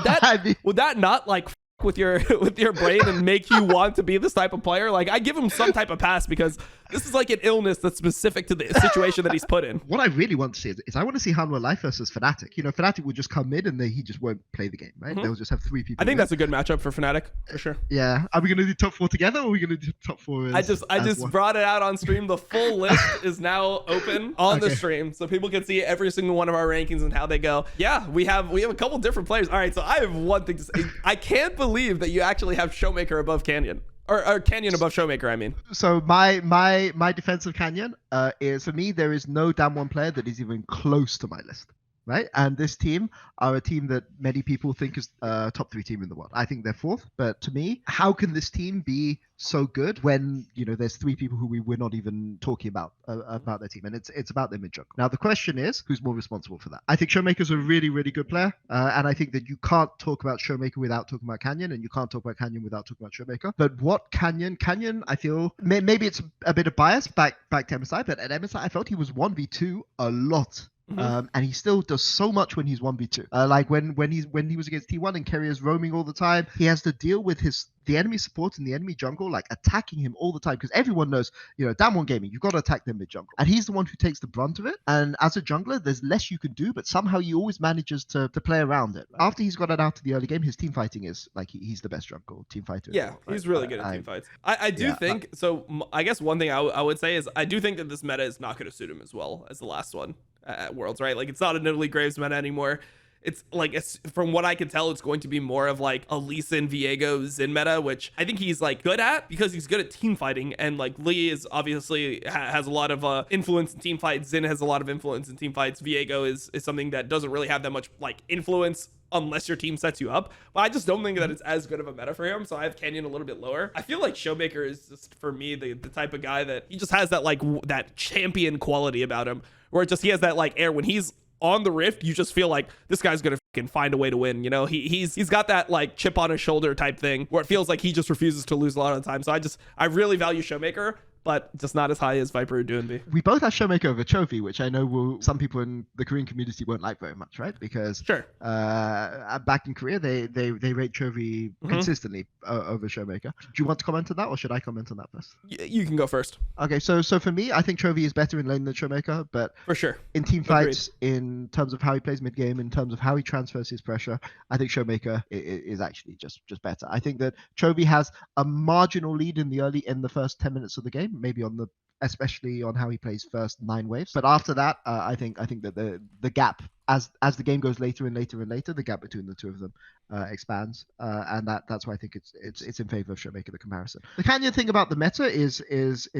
would that not like with your brain and make you want to be this type of player? Like, I give him some type of pass because this is like an illness that's specific to the situation that he's put in. What I really want to see is I want to see Hanwha Life versus Fnatic. Fnatic will just come in and he just won't play the game, right? Mm-hmm. They'll just have three people. I think that's a good matchup for Fnatic, for sure. Yeah. Are we going to do top 4 together, or are we going to do top 4? I just brought it out on stream. The full list is now open on the stream, so people can see every single one of our rankings and how they go. Yeah, we have a couple different players. All right, so I have one thing to say. I can't believe that you actually have Showmaker above Canyon. Or Canyon above Showmaker, I mean. So my defense of Canyon is, for me, there is no damn one player that is even close to my list, right? And this team are a team that many people think is top 3 team in the world. I think they're 4th, but to me, how can this team be so good when there's 3 people who we're not even talking about their team, and it's about their mid jungle. Now the question is, who's more responsible for that? I think Showmaker's a really, really good player, and I think that you can't talk about Showmaker without talking about Canyon, and you can't talk about Canyon without talking about Showmaker. But what Canyon, I feel maybe it's a bit of bias back to MSI, but at MSI I felt he was 1v2 a lot. Mm-hmm. And he still does so much when he's 1v2. Like when he was against T1 and Keria roaming all the time, he has to deal with the enemy support and the enemy jungle like attacking him all the time, because everyone knows, Damwon Gaming, you've got to attack them mid jungle, and he's the one who takes the brunt of it. And as a jungler, there's less you can do, but somehow he always manages to play around it. After he's got it out to the early game, his team fighting is like he's the best jungle team fighter. Yeah, he's really good at team fights. I do think so. I guess one thing I would say is I do think that this meta is not going to suit him as well as the last one at Worlds, right? Like, it's not an Italy Graves meta anymore. it's like, from what I can tell, it's going to be more of like a Lee Sin Viego Xin meta, which I think he's like good at because he's good at team fighting. And like Lee is obviously has a lot of influence in team fights. Xin has a lot of influence in team fights. Viego is something that doesn't really have that much like influence unless your team sets you up. But I just don't think that it's as good of a meta for him. So I have Canyon a little bit lower. I feel like Showmaker is just, for me, the type of guy that he just has that like that champion quality about him, where it just he has that like air when he's on the Rift, you just feel like this guy's gonna find a way to win. You know, he's got that like chip on his shoulder type thing where it feels like he just refuses to lose a lot of the time. So I really value Showmaker, but just not as high as Viper or Doonby. We both have Showmaker over Chovy, which I know some people in the Korean community won't like very much, right? Because sure, back in Korea, they rate Chovy consistently over Showmaker. Do you want to comment on that, or should I comment on that first? You can go first. Okay, so for me, I think Chovy is better in lane than Showmaker, but for sure, in team fights, in terms of how he plays mid game, in terms of how he transfers his pressure, I think Showmaker is actually just better. I think that Chovy has a marginal lead in the first 10 minutes of the game, maybe especially on how he plays first 9 waves. But after that, I think that the gap as the game goes later and later and later, the gap between the two of them expands, and that's why I think it's in favor of Showmaker, the comparison. The Canyon thing about the meta is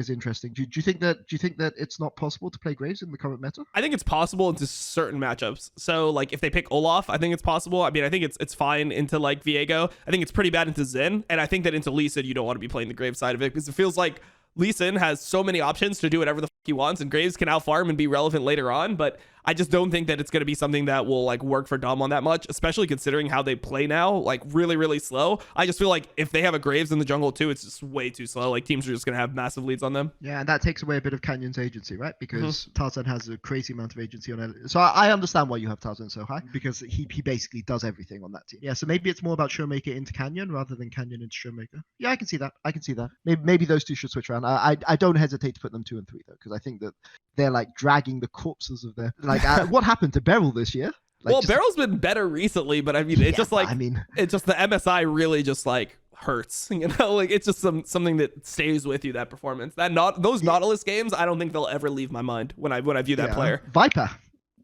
interesting. Do you think that it's not possible to play Graves in the current meta? I think it's possible into certain matchups. So like if they pick Olaf, I think it's possible. I mean, I think it's fine into like Viego. I think it's pretty bad into Xin, and I think that into Lee Sin you don't want to be playing the Graves side of it because it feels like Lee Sin has so many options to do whatever the fuck he wants, and Graves can outfarm and be relevant later on, but I just don't think that it's going to be something that will like work for Dom on that much, especially considering how they play now, like really, really slow. I just feel like if they have a Graves in the jungle too, it's just way too slow. Like teams are just going to have massive leads on them. Yeah, and that takes away a bit of Canyon's agency, right? Because Tarzan has a crazy amount of agency on it. So I understand why you have Tarzan so high, because he basically does everything on that team. Yeah, so maybe it's more about Showmaker into Canyon rather than Canyon into Showmaker. Yeah, I can see that. Maybe those two should switch around. I don't hesitate to put them 2 and 3 though, because I think that they're like dragging the corpses of their like what happened to Beryl this year? Like, well, Beryl's been better recently, but I mean, it's just like, it's just the MSI really just like hurts, you know, like it's just something that stays with you, that performance. Those Nautilus games, I don't think they'll ever leave my mind when I view that player. Viper.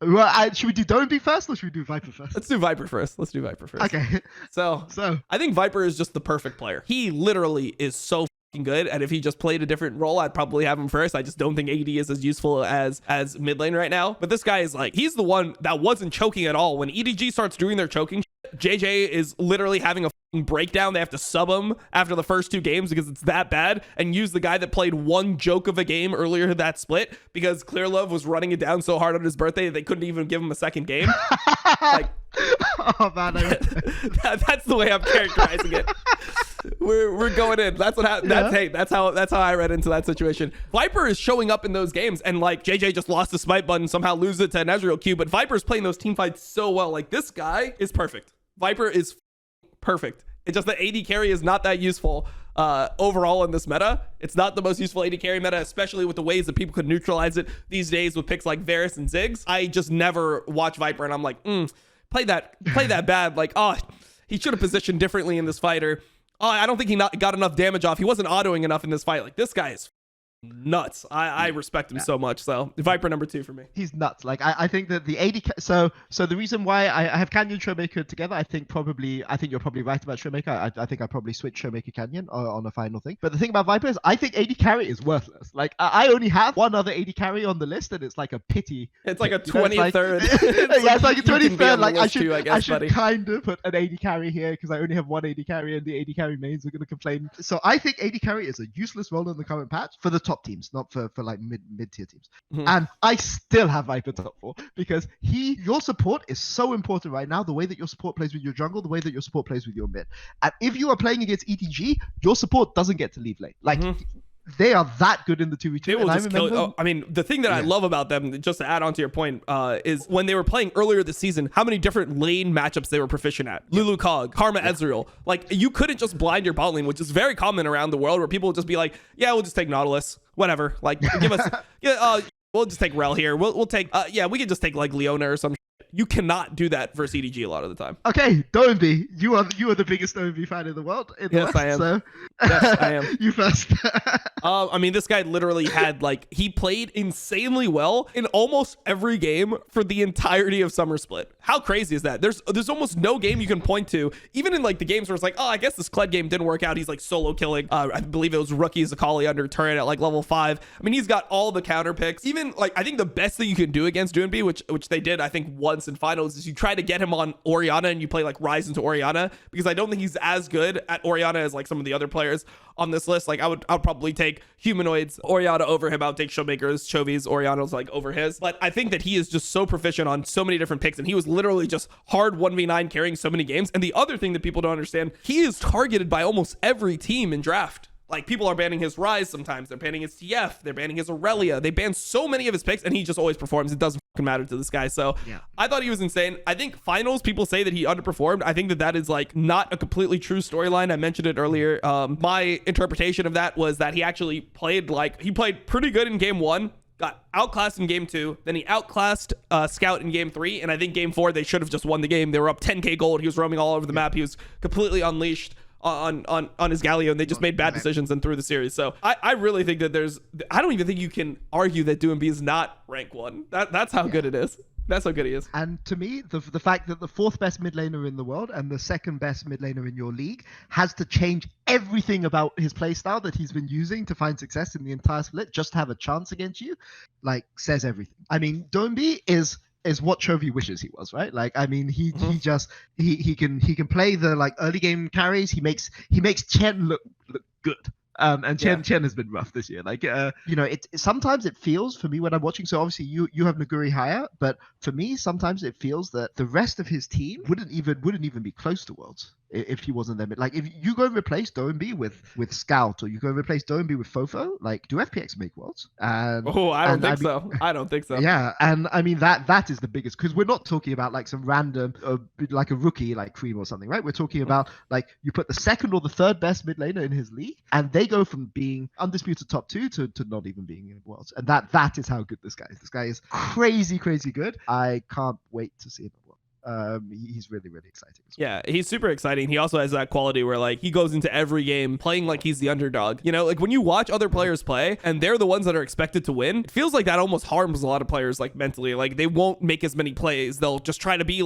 Well, should we do Downbeat first, or should we do Viper first? Let's do Viper first. Okay. So I think Viper is just the perfect player. He literally is so good, and if he just played a different role, I'd probably have him first. I just don't think AD is as useful as mid lane right now. But this guy is like, he's the one that wasn't choking at all. When EDG starts doing their choking, JJ is literally having a breakdown. They have to sub him after the first 2 games because it's that bad, and use the guy that played 1 joke of a game earlier that split because Clear Love was running it down so hard on his birthday they couldn't even give him a second game. Like, oh man, that's the way I'm characterizing it. We're going in. That's what happened. Yeah. That's how I read into that situation. Viper is showing up in those games, and like JJ just lost the smite button, somehow lose it to an Ezreal Q, but Viper's playing those team fights so well. Like, this guy is perfect. Viper is perfect. It's just that AD carry is not that useful overall in this meta. It's not the most useful AD carry meta, especially with the ways that people could neutralize it these days with picks like Varus and Ziggs. I just never watch Viper and I'm like, play that bad. Like, oh, he should have positioned differently in this fighter. Oh, I don't think he got enough damage off. He wasn't autoing enough in this fight. Like, this guy is nuts. I respect him so much. So Viper number 2 for me. He's nuts. Like I think that the AD so the reason why I have Canyon Showmaker together, I think you're probably right about Showmaker. I think I probably switch Showmaker Canyon on a final thing. But the thing about Viper is I think AD carry is worthless. Like I only have one other AD carry on the list, and it's like a pity. It's like a 23rd. It's like a 23rd. Like I should kind of put an AD carry here because I only have one AD carry, and the AD carry mains are going to complain. So I think AD carry is a useless role in the current patch for the top teams, not for like mid-tier teams. And I still have Viper top 4 because your support is so important right now, the way that your support plays with your jungle, the way that your support plays with your mid. And if you are playing against ETG, your support doesn't get to leave lane. Like they are that good in the 2v2. They will just kill. I mean, the thing that I love about them, just to add on to your point, is when they were playing earlier this season, how many different lane matchups they were proficient at. Lulu Cog, Karma Ezreal. Like, you couldn't just blind your bot lane, which is very common around the world, where people will just be like, yeah, we'll just take Nautilus. Whatever. Like, give us... we'll just take Rel here. We'll take... we could just take, like, Leona or some You cannot do that versus EDG a lot of the time. Okay, Doinby, you are the biggest Doinby fan in the world. Yes, I am. So Yes, I am. You first. I mean, this guy literally had he played insanely well in almost every game for the entirety of Summer Split. How crazy is that? There's almost no game you can point to, even in the games where it's like, oh, I guess this Kled game didn't work out. He's solo killing. I believe it was rookie Zakali under turret at level 5. I mean, he's got all the counter picks. Even I think the best thing you can do against Doinby, which they did, I think once in finals, is you try to get him on Orianna and you play Rise into Orianna, because I don't think he's as good at Orianna as some of the other players on this list. I would probably take Humanoid's Orianna over him. I would take Showmaker's Chovy's Orianna's over his. But I think that he is just so proficient on so many different picks, and he was literally just hard 1v9 carrying so many games. And the other thing that people don't understand, he is targeted by almost every team in draft. People are banning his Rise sometimes. They're banning his TF. They're banning his Aurelia. They ban so many of his picks, and he just always performs. It doesn't matter to this guy. So yeah. I thought he was insane. I think finals, people say that he underperformed. I think that is not a completely true storyline. I mentioned it earlier. My interpretation of that was that he actually played he played pretty good in game 1. Got outclassed in game 2, then he outclassed Scout in game 3, and I think game 4 they should have just won the game. They were up 10k gold. He was roaming all over the map. He was completely unleashed on his Galio, and they just made bad decisions and threw the series. So I really think that I don't even think you can argue that Doinby is not rank 1. That's how good it is. That's how good he is. And to me, the fact that the 4th best mid laner in the world and the 2nd best mid laner in your league has to change everything about his playstyle that he's been using to find success in the entire split just to have a chance against you, says everything. I mean, Doinby is what Chovy wishes he was, right? He can play the early game carries. He makes Chen look good. And Chen has been rough this year. Sometimes it feels for me when I'm watching. So obviously you have Naguri higher, but for me sometimes it feels that the rest of his team wouldn't even be close to Worlds if he wasn't there. If you go and replace Doinby with Scout, or you go and replace Doinby with Fofo, do FPX make Worlds? I don't think so. I don't think so. Yeah, and I mean that is the biggest, because we're not talking about some random a rookie Cream or something, right? We're talking about you put the 2nd or the 3rd best mid laner in his league, and they go from being undisputed top 2 to not even being in Worlds, and that is how good this guy is. This guy is crazy good. I can't wait to see him at Worlds. He's really exciting. Yeah, he's super exciting. He also has that quality where he goes into every game playing like he's the underdog. When you watch other players play and they're the ones that are expected to win, it feels like that almost harms a lot of players mentally. They won't make as many plays. They'll just try to be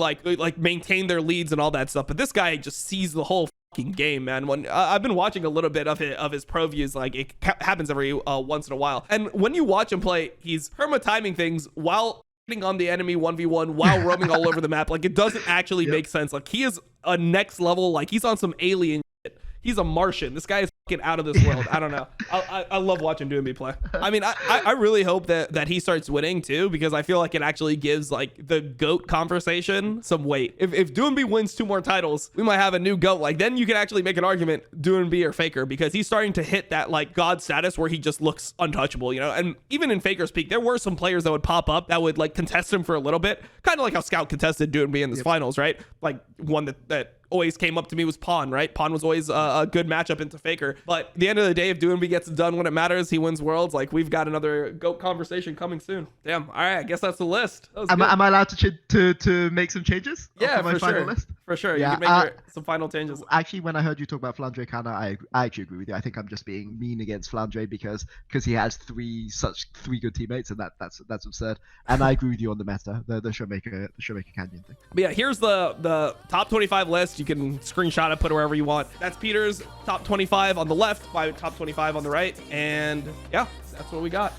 maintain their leads and all that stuff. But this guy just sees the whole game, man. When I've been watching a little bit of his pro views, it happens every once in a while, and when you watch him play, he's perma timing things while on the enemy 1v1 while roaming all over the map. It doesn't actually make sense. He is a next level, he's on some alien shit. He's a Martian. This guy is fucking out of this world. I don't know. I love watching Doinby play. I mean, I really hope that he starts winning too, because I feel like it actually gives the GOAT conversation some weight. If Doinby wins 2 more titles, we might have a new GOAT. Then you can actually make an argument Doinby or Faker, because he's starting to hit that God status where he just looks untouchable, And even in Faker's peak, there were some players that would pop up that would contest him for a little bit, kind of like how Scout contested Doinby in this finals, right? One that always came up to me was Pawn, right? Pawn was always a good matchup into Faker. But at the end of the day, if Doinby gets it done when it matters, he wins Worlds. We've got another GOAT conversation coming soon. Damn. All right, I guess that's the list. Am I allowed to make some changes? Yeah, my final list? For sure. Yeah, you can make some final changes. Actually, when I heard you talk about Flandre Kana, I actually agree with you. I think I'm just being mean against Flandre because he has three good teammates, and that's absurd. And I agree with you on the meta, the Showmaker Canyon thing. But yeah, here's the top 25 list. You can screenshot it, put it wherever you want. That's Peter's top 25 on the left, my top 25 on the right, and yeah, that's what we got.